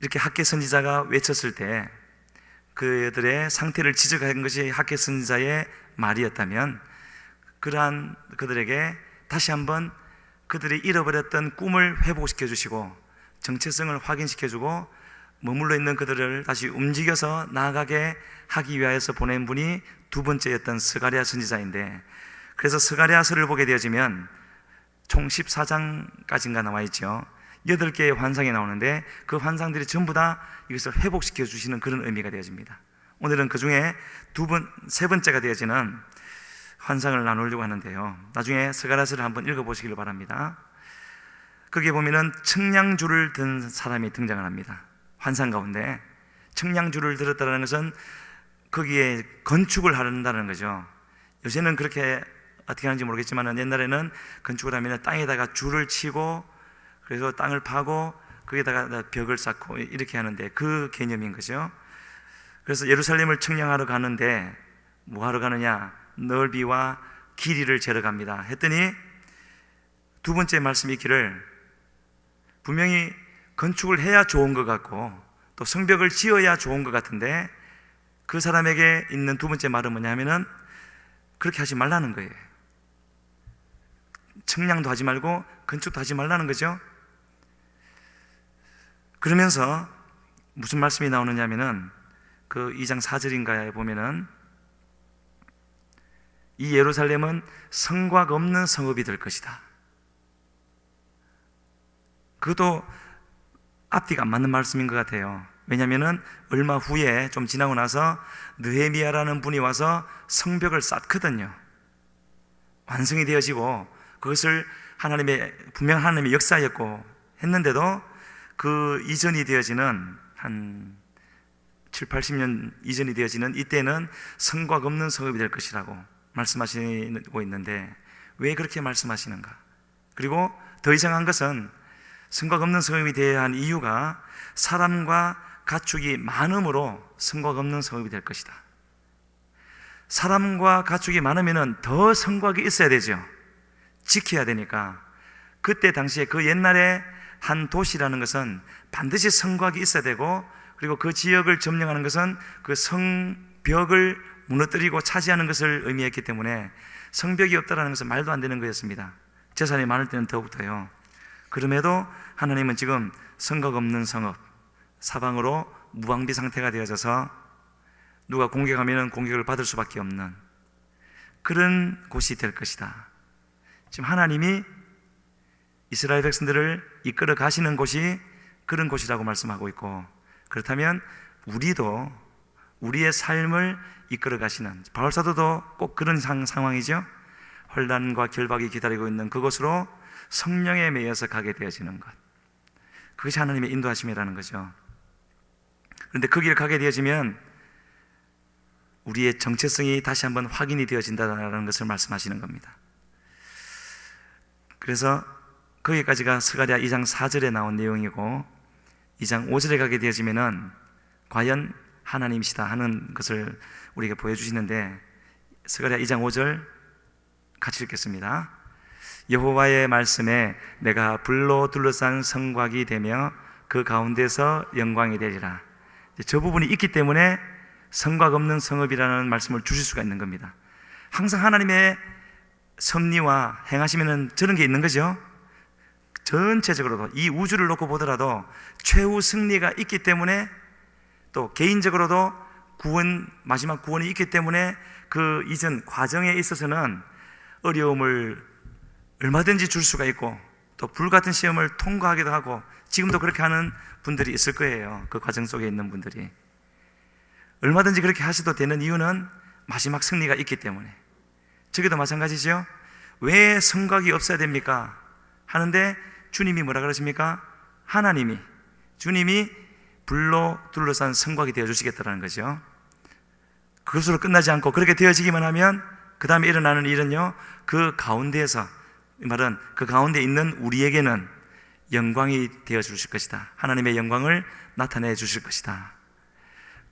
이렇게 학개 선지자가 외쳤을 때 그들의 상태를 지적한 것이 학개 선지자의 말이었다면, 그러한 그들에게 다시 한번 그들이 잃어버렸던 꿈을 회복시켜 주시고 정체성을 확인시켜 주고 머물러 있는 그들을 다시 움직여서 나아가게 하기 위하여서 보낸 분이 두 번째였던 스가랴 선지자인데, 그래서 스가랴서를 보게 되어지면 총 14장까지인가 나와 있죠. 8개의 환상이 나오는데 그 환상들이 전부 다 이것을 회복시켜 주시는 그런 의미가 되어집니다. 오늘은 그 중에 세 번째가 되어지는 환상을 나누려고 하는데요, 나중에 스가랴서를 한번 읽어보시길 바랍니다. 거기에 보면은 청량줄을 든 사람이 등장을 합니다. 환상 가운데 청량줄을 들었다는 것은 거기에 건축을 한다는 거죠. 요새는 그렇게 어떻게 하는지 모르겠지만 옛날에는 건축을 하면 땅에다가 줄을 치고 그래서 땅을 파고 거기다가 벽을 쌓고 이렇게 하는데 그 개념인 거죠. 그래서 예루살렘을 청량하러 가는데 뭐 하러 가느냐? 넓이와 길이를 재러 갑니다 했더니 두 번째 말씀이 있기를, 분명히 건축을 해야 좋은 것 같고 또 성벽을 지어야 좋은 것 같은데 그 사람에게 있는 두 번째 말은 뭐냐면은 그렇게 하지 말라는 거예요. 청량도 하지 말고 건축도 하지 말라는 거죠. 그러면서 무슨 말씀이 나오느냐면은 그 2장 4절인가에 보면은 이 예루살렘은 성곽 없는 성읍이 될 것이다. 그것도 앞뒤가 안 맞는 말씀인 것 같아요. 왜냐하면은 얼마 후에 좀 지나고 나서 느헤미야라는 분이 와서 성벽을 쌓거든요. 완성이 되어지고 그것을 분명 하나님의 역사였고 했는데도 그 이전이 되어지는 한 7, 80년 이전이 되어지는 이때는 성곽 없는 성읍이 될 것이라고 말씀하시고 있는데 왜 그렇게 말씀하시는가? 그리고 더 이상한 것은 성곽 없는 성읍이 되어야 한 이유가 사람과 가축이 많음으로 성곽 없는 성읍이 될 것이다. 사람과 가축이 많으면 더 성곽이 있어야 되죠. 지켜야 되니까. 그때 당시에 그 옛날에 한 도시라는 것은 반드시 성곽이 있어야 되고, 그리고 그 지역을 점령하는 것은 그 성벽을 무너뜨리고 차지하는 것을 의미했기 때문에 성벽이 없다라는 것은 말도 안 되는 거였습니다. 재산이 많을 때는 더욱더요. 그럼에도 하나님은 지금 성곽 없는 성읍, 사방으로 무방비 상태가 되어져서 누가 공격하면 공격을 받을 수밖에 없는 그런 곳이 될 것이다. 지금 하나님이 이스라엘 백성들을 이끌어 가시는 곳이 그런 곳이라고 말씀하고 있고, 그렇다면 우리도 우리의 삶을 이끌어 가시는, 바울 사도도 꼭 그런 상황이죠. 혼란과 결박이 기다리고 있는 그곳으로 성령에 매여서 가게 되어지는 것, 그것이 하나님의 인도하심이라는 거죠. 그런데 그 길을 가게 되어지면 우리의 정체성이 다시 한번 확인이 되어진다는 것을 말씀하시는 겁니다. 그래서 거기까지가 스가랴 2장 4절에 나온 내용이고, 2장 5절에 가게 되어지면은 과연 하나님이시다 하는 것을 우리에게 보여주시는데, 스가랴 2장 5절 같이 읽겠습니다. 여호와의 말씀에 내가 불로 둘러싼 성곽이 되며 그 가운데서 영광이 되리라. 저 부분이 있기 때문에 성곽 없는 성읍이라는 말씀을 주실 수가 있는 겁니다. 항상 하나님의 섭리와 행하시면은 저런 게 있는 거죠. 전체적으로도 이 우주를 놓고 보더라도 최후 승리가 있기 때문에, 또 개인적으로도 구원, 마지막 구원이 있기 때문에 그 이전 과정에 있어서는 어려움을 얼마든지 줄 수가 있고, 또 불같은 시험을 통과하기도 하고, 지금도 그렇게 하는 분들이 있을 거예요. 그 과정 속에 있는 분들이 얼마든지 그렇게 하셔도 되는 이유는 마지막 승리가 있기 때문에. 저기도 마찬가지죠. 왜 성곽이 없어야 됩니까? 하는데 주님이 뭐라 그러십니까? 하나님이, 주님이 불로 둘러싼 성곽이 되어 주시겠다는 거죠. 그것으로 끝나지 않고 그렇게 되어지기만 하면 그 다음에 일어나는 일은요, 그 가운데에서, 이 말은 그 가운데 있는 우리에게는 영광이 되어 주실 것이다. 하나님의 영광을 나타내 주실 것이다.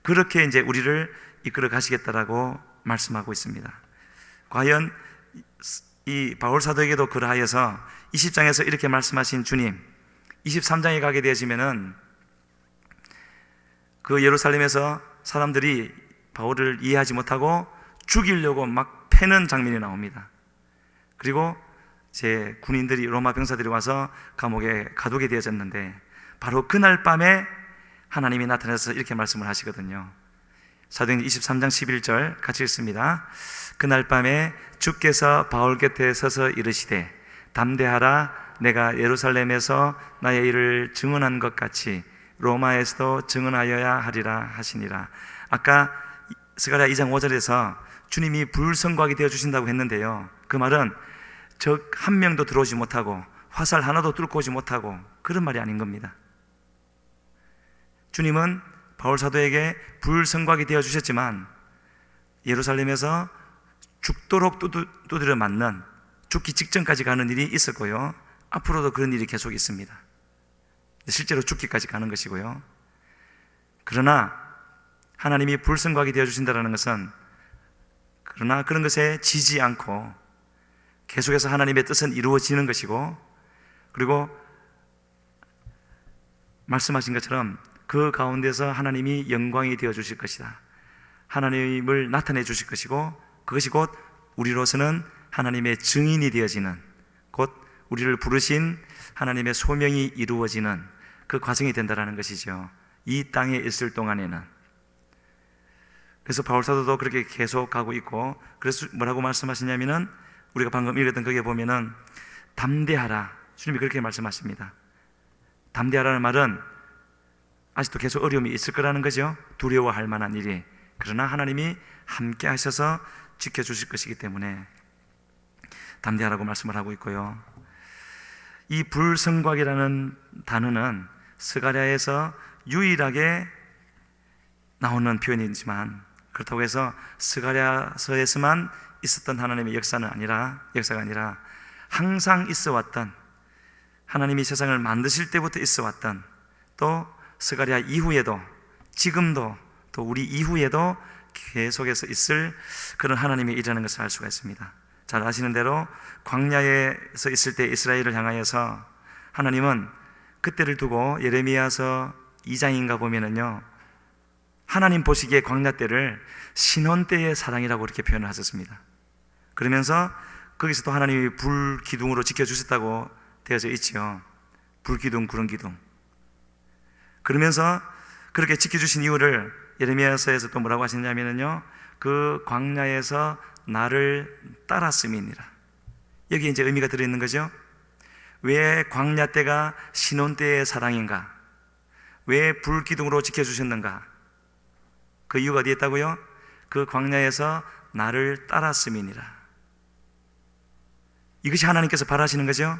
그렇게 이제 우리를 이끌어 가시겠다라고 말씀하고 있습니다. 과연 이 바울 사도에게도 그러하여서 20장에서 이렇게 말씀하신 주님, 23장에 가게 되어지면은 그 예루살렘에서 사람들이 바울을 이해하지 못하고 죽이려고 막 패는 장면이 나옵니다. 그리고 제 군인들이, 로마 병사들이 와서 감옥에 가두게 되어졌는데, 바로 그날 밤에 하나님이 나타나서 이렇게 말씀을 하시거든요. 사도행전 23장 11절 같이 읽습니다. 그날 밤에 주께서 바울 곁에 서서 이르시되 담대하라, 내가 예루살렘에서 나의 일을 증언한 것 같이 로마에서도 증언하여야 하리라 하시니라. 아까 스가랴 2장 5절에서 주님이 불성곽이 되어 주신다고 했는데요, 그 말은 적 한 명도 들어오지 못하고 화살 하나도 뚫고 오지 못하고 그런 말이 아닌 겁니다. 주님은 바울 사도에게 불성곽이 되어 주셨지만 예루살렘에서 죽도록 두드려 맞는, 죽기 직전까지 가는 일이 있었고요, 앞으로도 그런 일이 계속 있습니다. 실제로 죽기까지 가는 것이고요. 그러나 하나님이 불성곽이 되어 주신다는 것은, 그러나 그런 것에 지지 않고 계속해서 하나님의 뜻은 이루어지는 것이고, 그리고 말씀하신 것처럼 그 가운데서 하나님이 영광이 되어 주실 것이다. 하나님을 나타내 주실 것이고, 그것이 곧 우리로서는 하나님의 증인이 되어지는, 곧 우리를 부르신 하나님의 소명이 이루어지는 그 과정이 된다는 것이죠. 이 땅에 있을 동안에는. 그래서 바울 사도도 그렇게 계속 가고 있고, 그래서 뭐라고 말씀하시냐면은, 우리가 방금 읽었던 거기에 보면은 담대하라, 주님이 그렇게 말씀하십니다. 담대하라는 말은 아직도 계속 어려움이 있을 거라는 거죠. 두려워할 만한 일이. 그러나 하나님이 함께 하셔서 지켜주실 것이기 때문에 담대하라고 말씀을 하고 있고요. 이 불성곽이라는 단어는 스가랴에서 유일하게 나오는 표현이지만, 그렇다고 해서 스가랴서에서만 있었던 하나님의 역사가 아니라 항상 있어 왔던, 하나님이 세상을 만드실 때부터 있어 왔던, 또 스가랴 이후에도, 지금도, 또 우리 이후에도 계속해서 있을 그런 하나님의 일이라는 것을 알 수가 있습니다. 잘 아시는 대로 광야에서 있을 때 이스라엘을 향하여서 하나님은 그때를 두고 예레미야서 2장인가 보면은요, 하나님 보시기에 광야 때를 신혼 때의 사랑이라고 이렇게 표현을 하셨습니다. 그러면서 거기서도 하나님이 불 기둥으로 지켜주셨다고 되어져 있지요. 불기둥, 구름기둥. 그러면서 그렇게 지켜주신 이유를 예레미야서에서 또 뭐라고 하시냐면요, 그 광야에서 나를 따랐음이니라. 여기 이제 의미가 들어있는 거죠. 왜 광야 때가 신혼 때의 사랑인가? 왜 불기둥으로 지켜주셨는가? 그 이유가 어디에 있다고요? 그 광야에서 나를 따랐음이니라. 이것이 하나님께서 바라시는 거죠.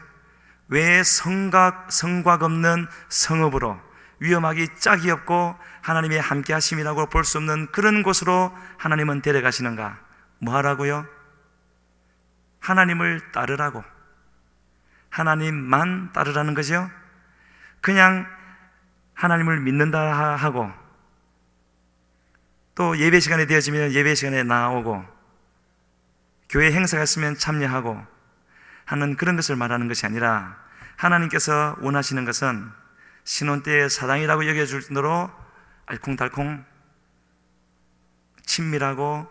왜 성곽 없는 성읍으로, 위험하기 짝이 없고 하나님의 함께 하심이라고 볼 수 없는 그런 곳으로 하나님은 데려가시는가? 뭐 하라고요? 하나님을 따르라고, 하나님만 따르라는 거죠. 그냥 하나님을 믿는다 하고, 또 예배 시간에 되어지면 예배 시간에 나오고, 교회 행사가 있으면 참여하고 하는 그런 것을 말하는 것이 아니라, 하나님께서 원하시는 것은 신혼 때의 사랑이라고 여겨줄 정도로 알콩달콩 친밀하고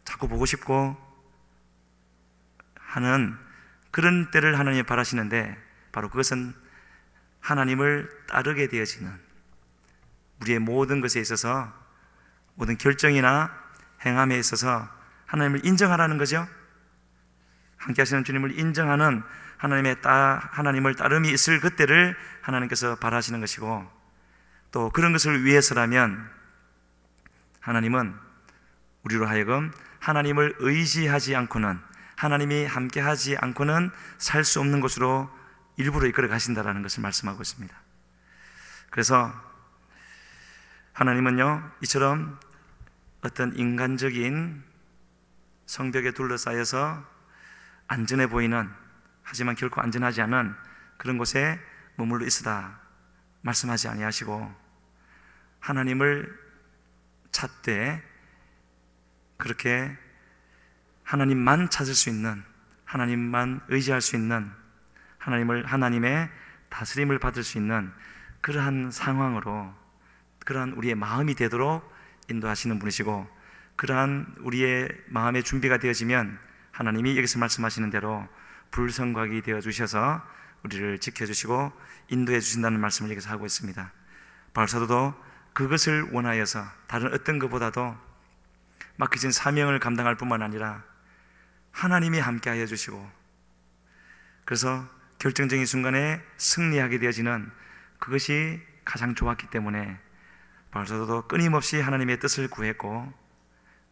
자꾸 보고 싶고 하는 그런 때를 하나님이 바라시는데, 바로 그것은 하나님을 따르게 되어지는, 우리의 모든 것에 있어서, 모든 결정이나 행함에 있어서 하나님을 인정하라는 거죠. 함께 하시는 주님을 인정하는 하나님을 따름이 있을 그때를 하나님께서 바라시는 것이고, 또 그런 것을 위해서라면 하나님은 우리로 하여금 하나님을 의지하지 않고는, 하나님이 함께 하지 않고는 살 수 없는 곳으로 일부러 이끌어 가신다라는 것을 말씀하고 있습니다. 그래서 하나님은요, 이처럼 어떤 인간적인 성벽에 둘러싸여서 안전해 보이는, 하지만 결코 안전하지 않은 그런 곳에 머물러 있으라 말씀하지 아니하시고, 하나님을 찾되 그렇게 하나님만 찾을 수 있는, 하나님만 의지할 수 있는, 하나님의 다스림을 받을 수 있는 그러한 상황으로, 그러한 우리의 마음이 되도록 인도하시는 분이시고, 그러한 우리의 마음의 준비가 되어지면 하나님이 여기서 말씀하시는 대로 불성곽이 되어 주셔서 우리를 지켜주시고 인도해 주신다는 말씀을 여기서 하고 있습니다. 바울 사도도 그것을 원하여서 다른 어떤 것보다도 맡기신 사명을 감당할 뿐만 아니라 하나님이 함께하여 주시고, 그래서 결정적인 순간에 승리하게 되어지는 그것이 가장 좋았기 때문에 바울 사도도 끊임없이 하나님의 뜻을 구했고,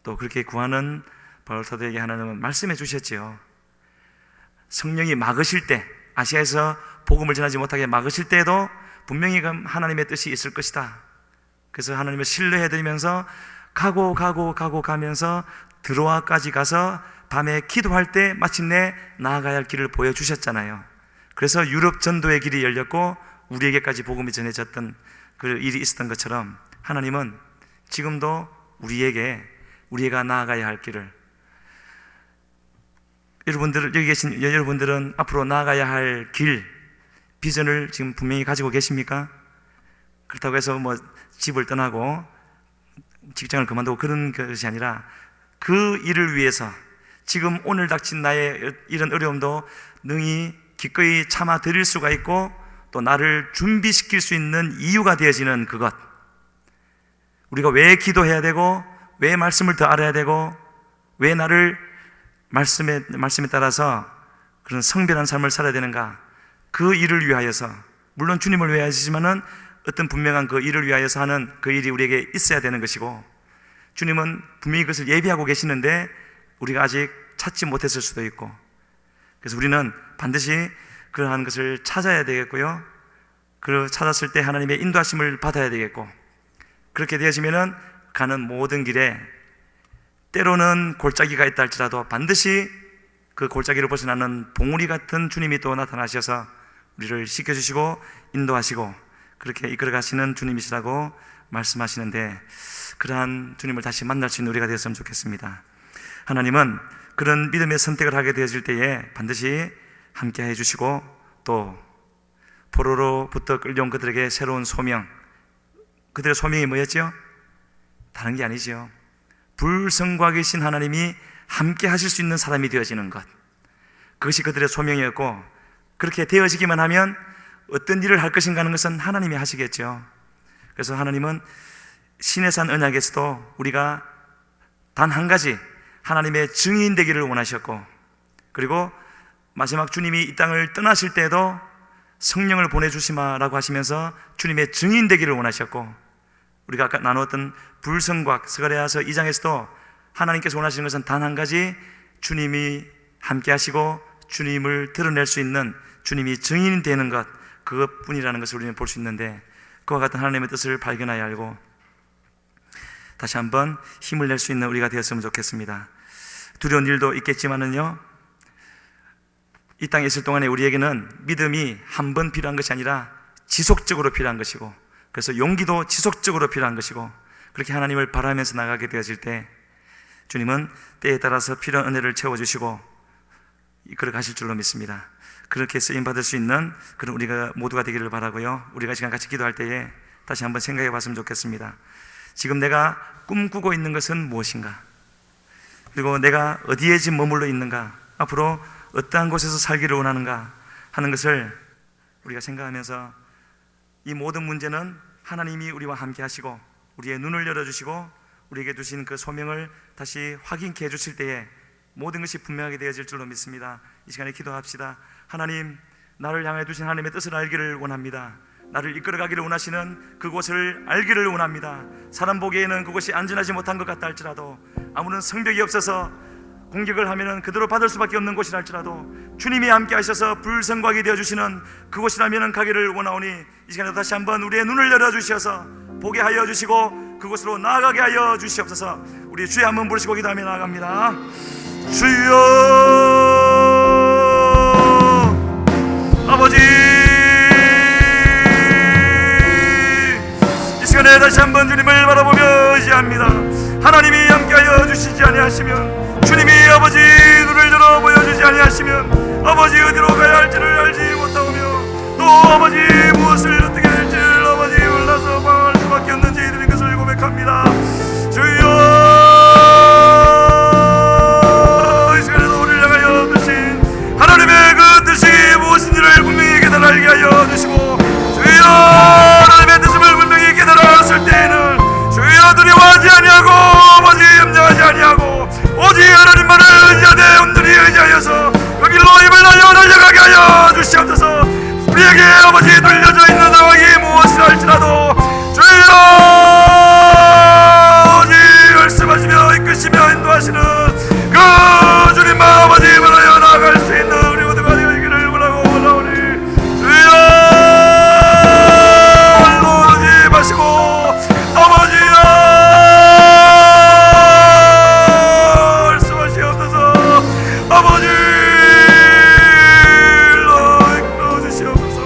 또 그렇게 구하는 바울 사도에게 하나님은 말씀해 주셨지요. 성령이 막으실 때, 아시아에서 복음을 전하지 못하게 막으실 때에도 분명히 하나님의 뜻이 있을 것이다. 그래서 하나님을 신뢰해드리면서 가면서 드로아까지 가서 밤에 기도할 때 마침내 나아가야 할 길을 보여주셨잖아요. 그래서 유럽 전도의 길이 열렸고 우리에게까지 복음이 전해졌던 그 일이 있었던 것처럼, 하나님은 지금도 우리가 나아가야 할 길을, 여기 계신 여러분들은 앞으로 나아가야 할 길, 비전을 지금 분명히 가지고 계십니까? 그렇다고 해서 뭐 집을 떠나고 직장을 그만두고 그런 것이 아니라, 그 일을 위해서 지금 오늘 닥친 나의 이런 어려움도 능히 기꺼이 참아 드릴 수가 있고, 또 나를 준비시킬 수 있는 이유가 되어지는 그것, 우리가 왜 기도해야 되고, 왜 말씀을 더 알아야 되고, 왜 나를 말씀에 따라서 그런 성별한 삶을 살아야 되는가, 그 일을 위하여서, 물론 주님을 위하여지만은 어떤 분명한 그 일을 위하여서 하는 그 일이 우리에게 있어야 되는 것이고, 주님은 분명히 그것을 예비하고 계시는데 우리가 아직 찾지 못했을 수도 있고, 그래서 우리는 반드시 그러한 것을 찾아야 되겠고요, 그걸 찾았을 때 하나님의 인도하심을 받아야 되겠고, 그렇게 되어지면은 가는 모든 길에 때로는 골짜기가 있다 할지라도 반드시 그 골짜기를 벗어나는 봉우리 같은 주님이 또 나타나셔서 우리를 지켜주시고 인도하시고 그렇게 이끌어가시는 주님이시라고 말씀하시는데, 그러한 주님을 다시 만날 수 있는 우리가 되었으면 좋겠습니다. 하나님은 그런 믿음의 선택을 하게 되어질 때에 반드시 함께 해주시고, 또 포로로부터 끌려온 그들에게 새로운 소명, 그들의 소명이 뭐였죠? 다른 게 아니죠. 불성곽이신 하나님이 함께 하실 수 있는 사람이 되어지는 것, 그것이 그들의 소명이었고, 그렇게 되어지기만 하면 어떤 일을 할 것인가 하는 것은 하나님이 하시겠죠. 그래서 하나님은 시내산 언약에서도 우리가 단 한 가지 하나님의 증인 되기를 원하셨고, 그리고 마지막 주님이 이 땅을 떠나실 때에도 성령을 보내주시마라고 하시면서 주님의 증인 되기를 원하셨고, 우리가 아까 나누었던 불성곽 스가랴서 2장에서도 하나님께서 원하시는 것은 단 한 가지, 주님이 함께 하시고 주님을 드러낼 수 있는, 주님이 증인이 되는 것, 그것뿐이라는 것을 우리는 볼 수 있는데, 그와 같은 하나님의 뜻을 발견하여 알고 다시 한번 힘을 낼 수 있는 우리가 되었으면 좋겠습니다. 두려운 일도 있겠지만은요, 이 땅에 있을 동안에 우리에게는 믿음이 한 번 필요한 것이 아니라 지속적으로 필요한 것이고, 그래서 용기도 지속적으로 필요한 것이고, 그렇게 하나님을 바라면서 나가게 되어질 때 주님은 때에 따라서 필요한 은혜를 채워주시고 이끌어 가실 줄로 믿습니다. 그렇게 쓰임받을 수 있는 그런 우리가 모두가 되기를 바라고요, 우리가 시간 같이 기도할 때에 다시 한번 생각해 봤으면 좋겠습니다. 지금 내가 꿈꾸고 있는 것은 무엇인가? 그리고 내가 어디에 지금 머물러 있는가? 앞으로 어떠한 곳에서 살기를 원하는가 하는 것을 우리가 생각하면서, 이 모든 문제는 하나님이 우리와 함께 하시고 우리의 눈을 열어주시고 우리에게 주신 그 소명을 다시 확인케 해주실 때에 모든 것이 분명하게 되어질 줄로 믿습니다. 이 시간에 기도합시다. 하나님, 나를 향해 두신 하나님의 뜻을 알기를 원합니다. 나를 이끌어가기를 원하시는 그곳을 알기를 원합니다. 사람 보기에는 그곳이 안전하지 못한 것 같다 할지라도, 아무런 성벽이 없어서 공격을 하면은 그대로 받을 수밖에 없는 곳이라 할지라도 주님이 함께 하셔서 불성곽이 되어주시는 그곳이라면 가기를 원하오니, 이 시간에 다시 한번 우리의 눈을 열어주셔서 보게 하여 주시고 그곳으로 나아가게 하여 주시옵소서. 우리 주여 한번 부르시고 기도하며 나아갑니다. 주여, 아버지, 이 시간에 다시 한번 주님을 바라보며 의지합니다. 하나님이 함께하여 주시지 아니하시면, 주님이 아버지 눈을 열어 보여주지 아니하시면 아버지 어디로 가야 할지를 알지 못하오며, 또 아버지 무엇을 어떻게 할지를 아버지 몰라서 방황할 수밖에 없는 저희들인 것을 고백합니다. 주여, 이 시간에도 우리를 향하여 두신 하나님의 그 뜻이 무엇인지를 분명히 깨달아 알게 하여 주시고, 주여, 하나님의 뜻을 분명히 깨달았을 때에는 주여 두려워하지 아니하고 아버지 염려하지 아니하고 오직 하나님만을 의지하되 온전히 의지하여서 그 길로 입을 날려 달려가게 하여 주시옵소서. 우리에게 아버지 눌려져 있는 상황이 무엇이라 할지라도 주여 오직 말씀하시며 이끄시며 인도하시는 그 주님만 아버지 바라여 나아갈 수 있는 우리 모두가 되기를 원하고 원하오니, 주여 놀라지 마시고 아버지여 말씀하시옵소서. 아버지 이끌어 주시옵소서.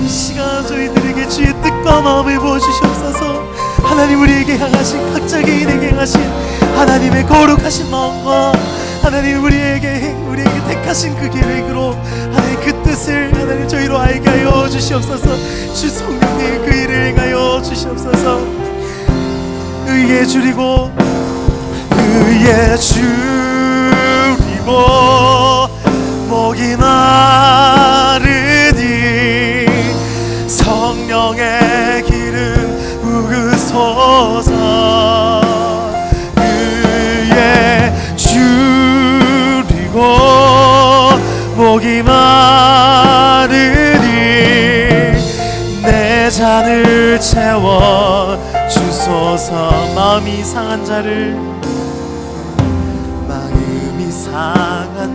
이 시간 저희들에게 주의 뜻과 마음을 부어주시옵소서. 하나님, 우리에게 향하신 각자 개인에게 향하신 하나님의 거룩하신 마음과 하나님 우리에게 택하신 그 계획으로 하나님 그 뜻을 하나님 저희로 알게 하여 주시옵소서. 주 성령님 그 일을 행하여 주시옵소서. 의에 줄이고 목이 마르니 성령의 기름 부으소서. 의에 줄이고 목이 마르니 내 잔을 채워 주소서. 마음이 상한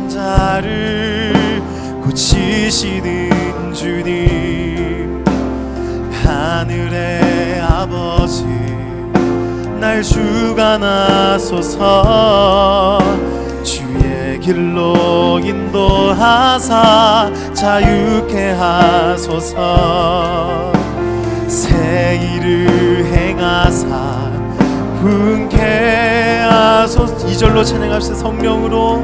자를 고치시는 주님, 하늘의 아버지 날 주관하소서. 주의 길로 인도하사 자유케 하소서. 내 일을 행하사 훈계하소서. 2절로 찬양합시다. 성령으로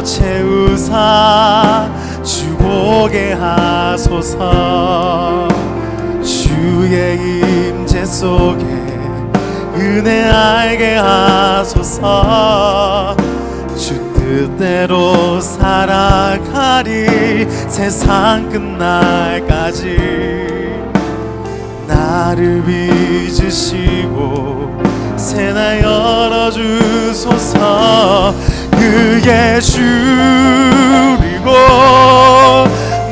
채우사 주보게 하소서. 주의 임재 속에 은혜 알게 하소서. 주 뜻대로 살아가리 세상 끝날까지. 나를 빚으시고 새날 열어주소서. 그게 줄이고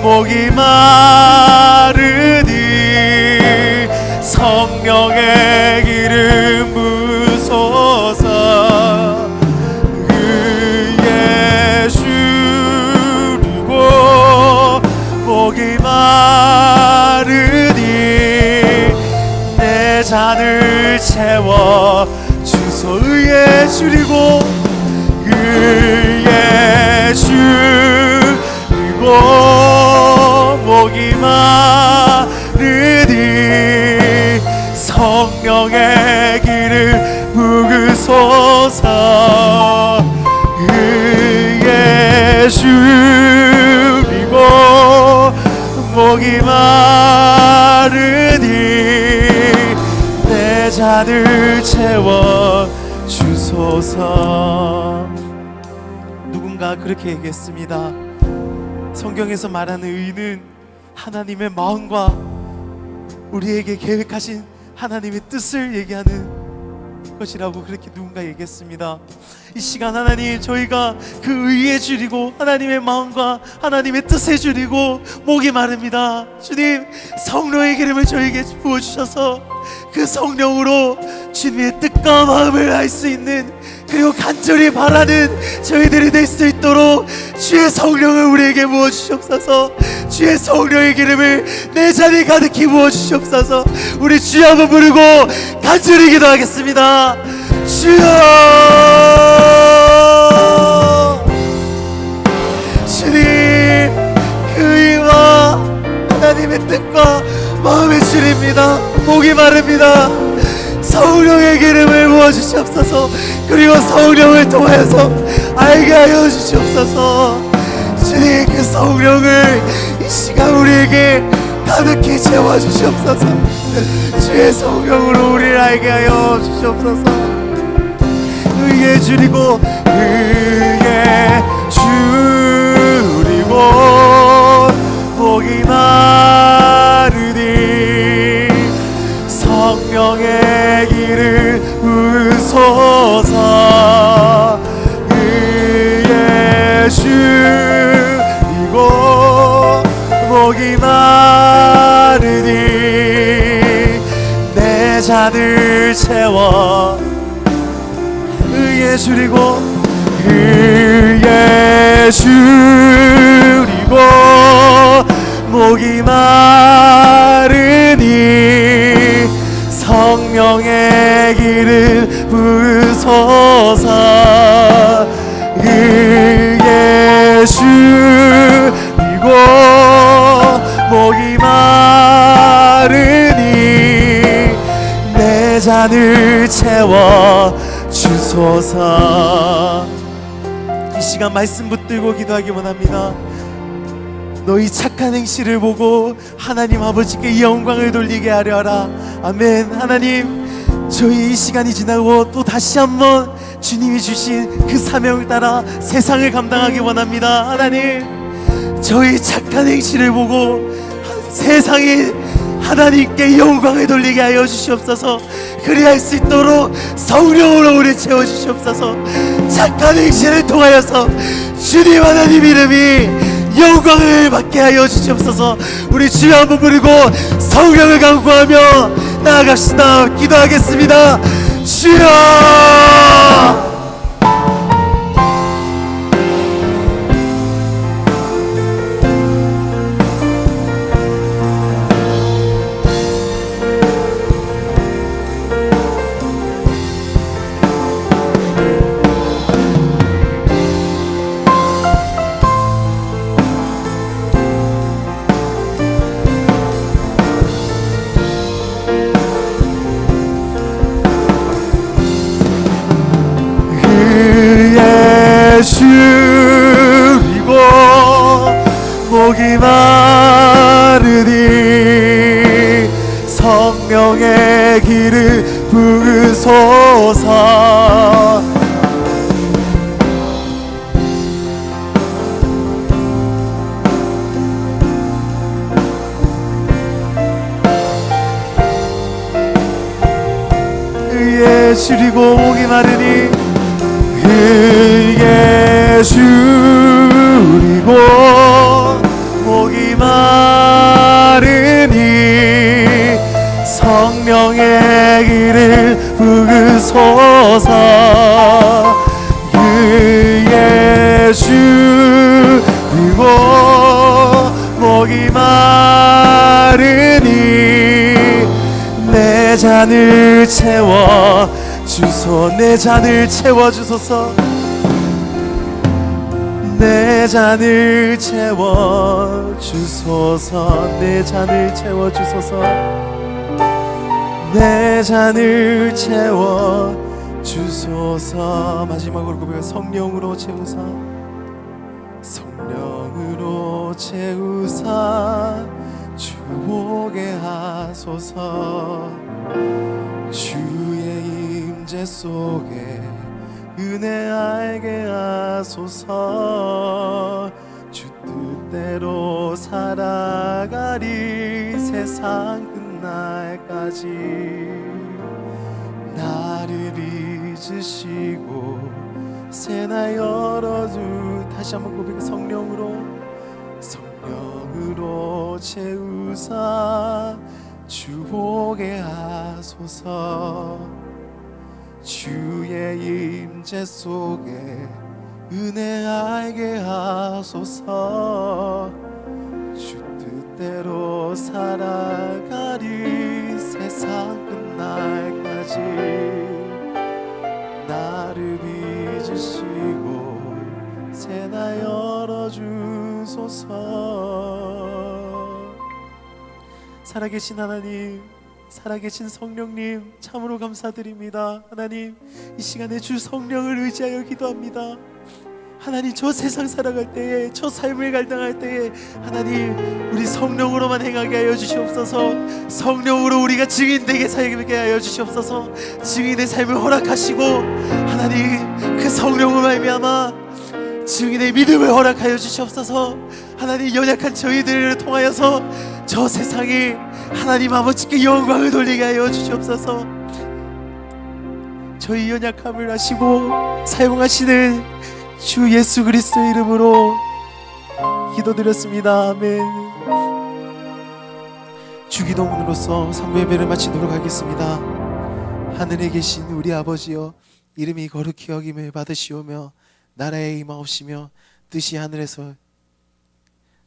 목이 마르니 성령의 기름 부소서. 그게 줄이고 목이 마르니 내 잔을 채워 주소. 의에 줄이고 그의 줄이고 목이 마르니 성령의 길을 부으소서. 그의 줄이고 목이 마르니 내 잔을 채워 주소서. 누군가 그렇게 얘기했습니다. 성경에서 말하는 의는 하나님의 마음과 우리에게 계획하신 하나님의 뜻을 얘기하는 것이라고 그렇게 누군가 얘기했습니다. 이 시간 하나님, 저희가 그 의에 줄이고 하나님의 마음과 하나님의 뜻에 줄이고 목이 마릅니다. 주님, 성령의 기름을 저에게 부어주셔서 그 성령으로 주님의 뜻과 마음을 알 수 있는, 그리고 간절히 바라는 저희들이 될 수 있도록 주의 성령을 우리에게 부어주시옵소서. 주의 성령의 기름을 내 잔에 가득히 부어주시옵소서. 우리 주여 한번 부르고 간절히 기도하겠습니다. 주여, 주님, 그 의와 하나님의 뜻과 마음의 줄입니다. 목이 마릅니다. 성령의 기름을 부어주시옵소서. 그리고 성령을 통하여서 알게 하여 주시옵소서. 주님, 그 성령을 이 시간 우리에게 가득히 채워주시옵소서. 주의 성령으로 우리를 알게 하여 주시옵소서. 의에 줄이고 의에 줄이고 목이 마르니 성령의 길을 부으소서. 의에 줄이고 목이 마르니 내 잔을 채워. 의에 줄이고 의에 줄이고 목이 마르니 성령의 길을 부으소서. 의에 줄이고 목이 마르니 내 잔을 채워 주소서. 이 시간 말씀 붙들고 기도하기 원합니다. 너희 착한 행실을 보고 하나님 아버지께 이 영광을 돌리게 하려 하라. 아멘. 하나님, 저희 이 시간이 지나고 또 다시 한번 주님이 주신 그 사명을 따라 세상을 감당하기 원합니다. 하나님, 저희 착한 행실을 보고 세상이 하나님께 영광을 돌리게 하여 주시옵소서. 그리할 수 있도록 성령으로 우리 채워주시옵소서. 착한 행실을 통하여서 주님 하나님 이름이 영광을 받게 하여 주시옵소서. 우리 주여 한번 부르고 성령을 간구하며 나아갑시다. 기도하겠습니다. 주여, 성령의 길을 부으소서. 의에 줄이고 목이 마르니 의에 줄이고 목이 마르니 성령의 길을 부으소서. 의에 줄이고 목이 마르니 내 잔을 채워 주소. 내 잔을 채워 주소서. 내 잔을 채워 주소서. 내 잔을 채워 주소서. 내 잔을 채워 주소서. 마지막으로 고백해. 성령으로 채우사. 성령으로 채우사 주오게 하소서. 주의 임재 속에 은혜 알게 하소서. 주 뜻대로 살아가리 세상 끝날까지. 나를 빚으시고 새날 열어주. 다시 한번 고백해. 성령으로 채우사 주오게 하소서. 주의 임재 속에 은혜 알게 하소서. 주 뜻대로 살아가리 세상 끝날까지. 나를 빚으시고 새날 열어주소서. 살아계신 하나님, 살아계신 성령님 참으로 감사드립니다. 하나님, 이 시간에 주 성령을 의지하여 기도합니다. 하나님, 저 세상 살아갈 때에, 저 삶을 감당할 때에 하나님 우리 성령으로만 행하게 하여 주시옵소서. 성령으로 우리가 증인되게 살게 하여 주시옵소서. 증인의 삶을 허락하시고 하나님 그 성령으로 말미암아 증인의 믿음을 허락하여 주시옵소서. 하나님, 연약한 저희들을 통하여서 저 세상에 하나님 아버지께 영광을 돌리게 하여 주시옵소서. 저희 연약함을 아시고 사용하시는 주 예수 그리스도의 이름으로 기도드렸습니다. 아멘. 주기도문으로서 3부 예배를 마치도록 하겠습니다. 하늘에 계신 우리 아버지여, 이름이 거룩히 여김을 받으시오며 나라에 임하옵시며 뜻이 하늘에서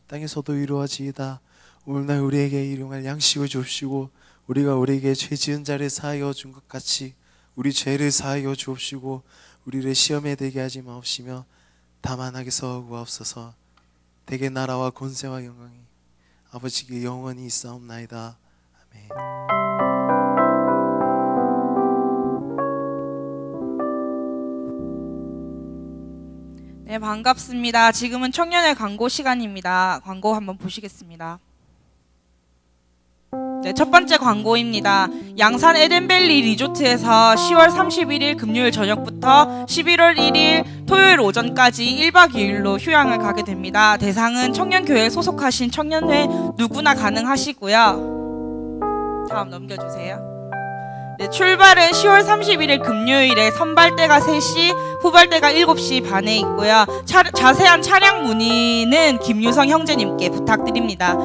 땅에서도 이루어지이다. 오늘날 우리에게 일용할 양식을 주옵시고 우리가 우리에게 죄 지은 자를 사하여 준 것 같이 우리 죄를 사하여 주옵시고 우리를 시험에 들게 하지 마옵시며 다만 악에서 구하옵소서. 대개 나라와 권세와 영광이 아버지께 영원히 있사옵나이다. 아멘. 네, 반갑습니다. 지금은 청년의 광고 시간입니다. 광고 한번 보시겠습니다. 네, 첫 번째 광고입니다. 양산 에덴밸리 리조트에서 10월 31일 금요일 저녁부터 11월 1일 토요일 오전까지 1박 2일로 휴양을 가게 됩니다. 대상은 청년교회에 소속하신 청년회 누구나 가능하시고요. 다음 넘겨주세요. 네, 출발은 10월 31일 금요일에 선발대가 3시, 후발대가 7시 반에 있고요. 자세한 차량 문의는 김유성 형제님께 부탁드립니다.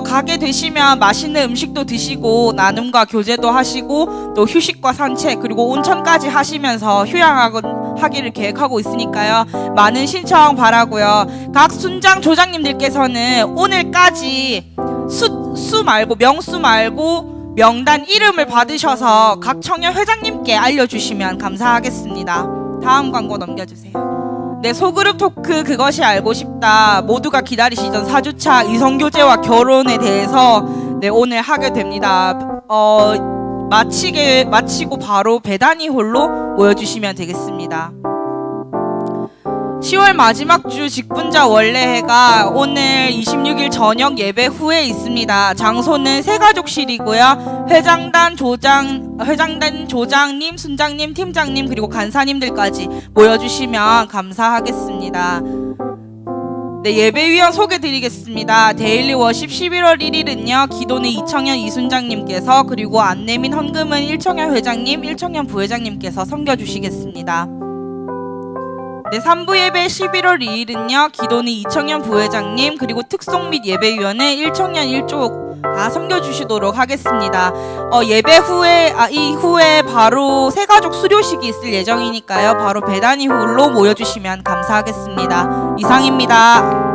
가게 되시면 맛있는 음식도 드시고 나눔과 교제도 하시고 또 휴식과 산책 그리고 온천까지 하시면서 휴양하기를 계획하고 있으니까요. 많은 신청 바라고요. 각 순장 조장님들께서는 오늘까지 명수 말고 명단 이름을 받으셔서 각 청년 회장님께 알려주시면 감사하겠습니다. 다음 광고 넘겨주세요. 네, 소그룹 토크 그것이 알고 싶다. 모두가 기다리시던 4주차 이성교제와 결혼에 대해서 네, 오늘 하게 됩니다. 마치고 바로 배단위 홀로 모여주시면 되겠습니다. 10월 마지막 주 직분자 원래회가 오늘 26일 저녁 예배 후에 있습니다. 장소는 새가족실이고요. 회장단 조장님, 순장님, 팀장님 그리고 간사님들까지 모여주시면 감사하겠습니다. 네, 예배위원 소개드리겠습니다. 데일리 워십 11월 1일은요. 기도는 이청현 이순장님께서 그리고 안내 및 헌금은 일청현 회장님, 일청현 부회장님께서 섬겨주시겠습니다. 네, 3부 예배 11월 2일은요. 기도는 이청현 부회장님 그리고 특송 및 예배위원회 일청현 일조가 섬겨주시도록 하겠습니다. 예배 후에 이후에 바로 새가족 수료식이 있을 예정이니까요. 바로 배단 이후로 모여주시면 감사하겠습니다. 이상입니다.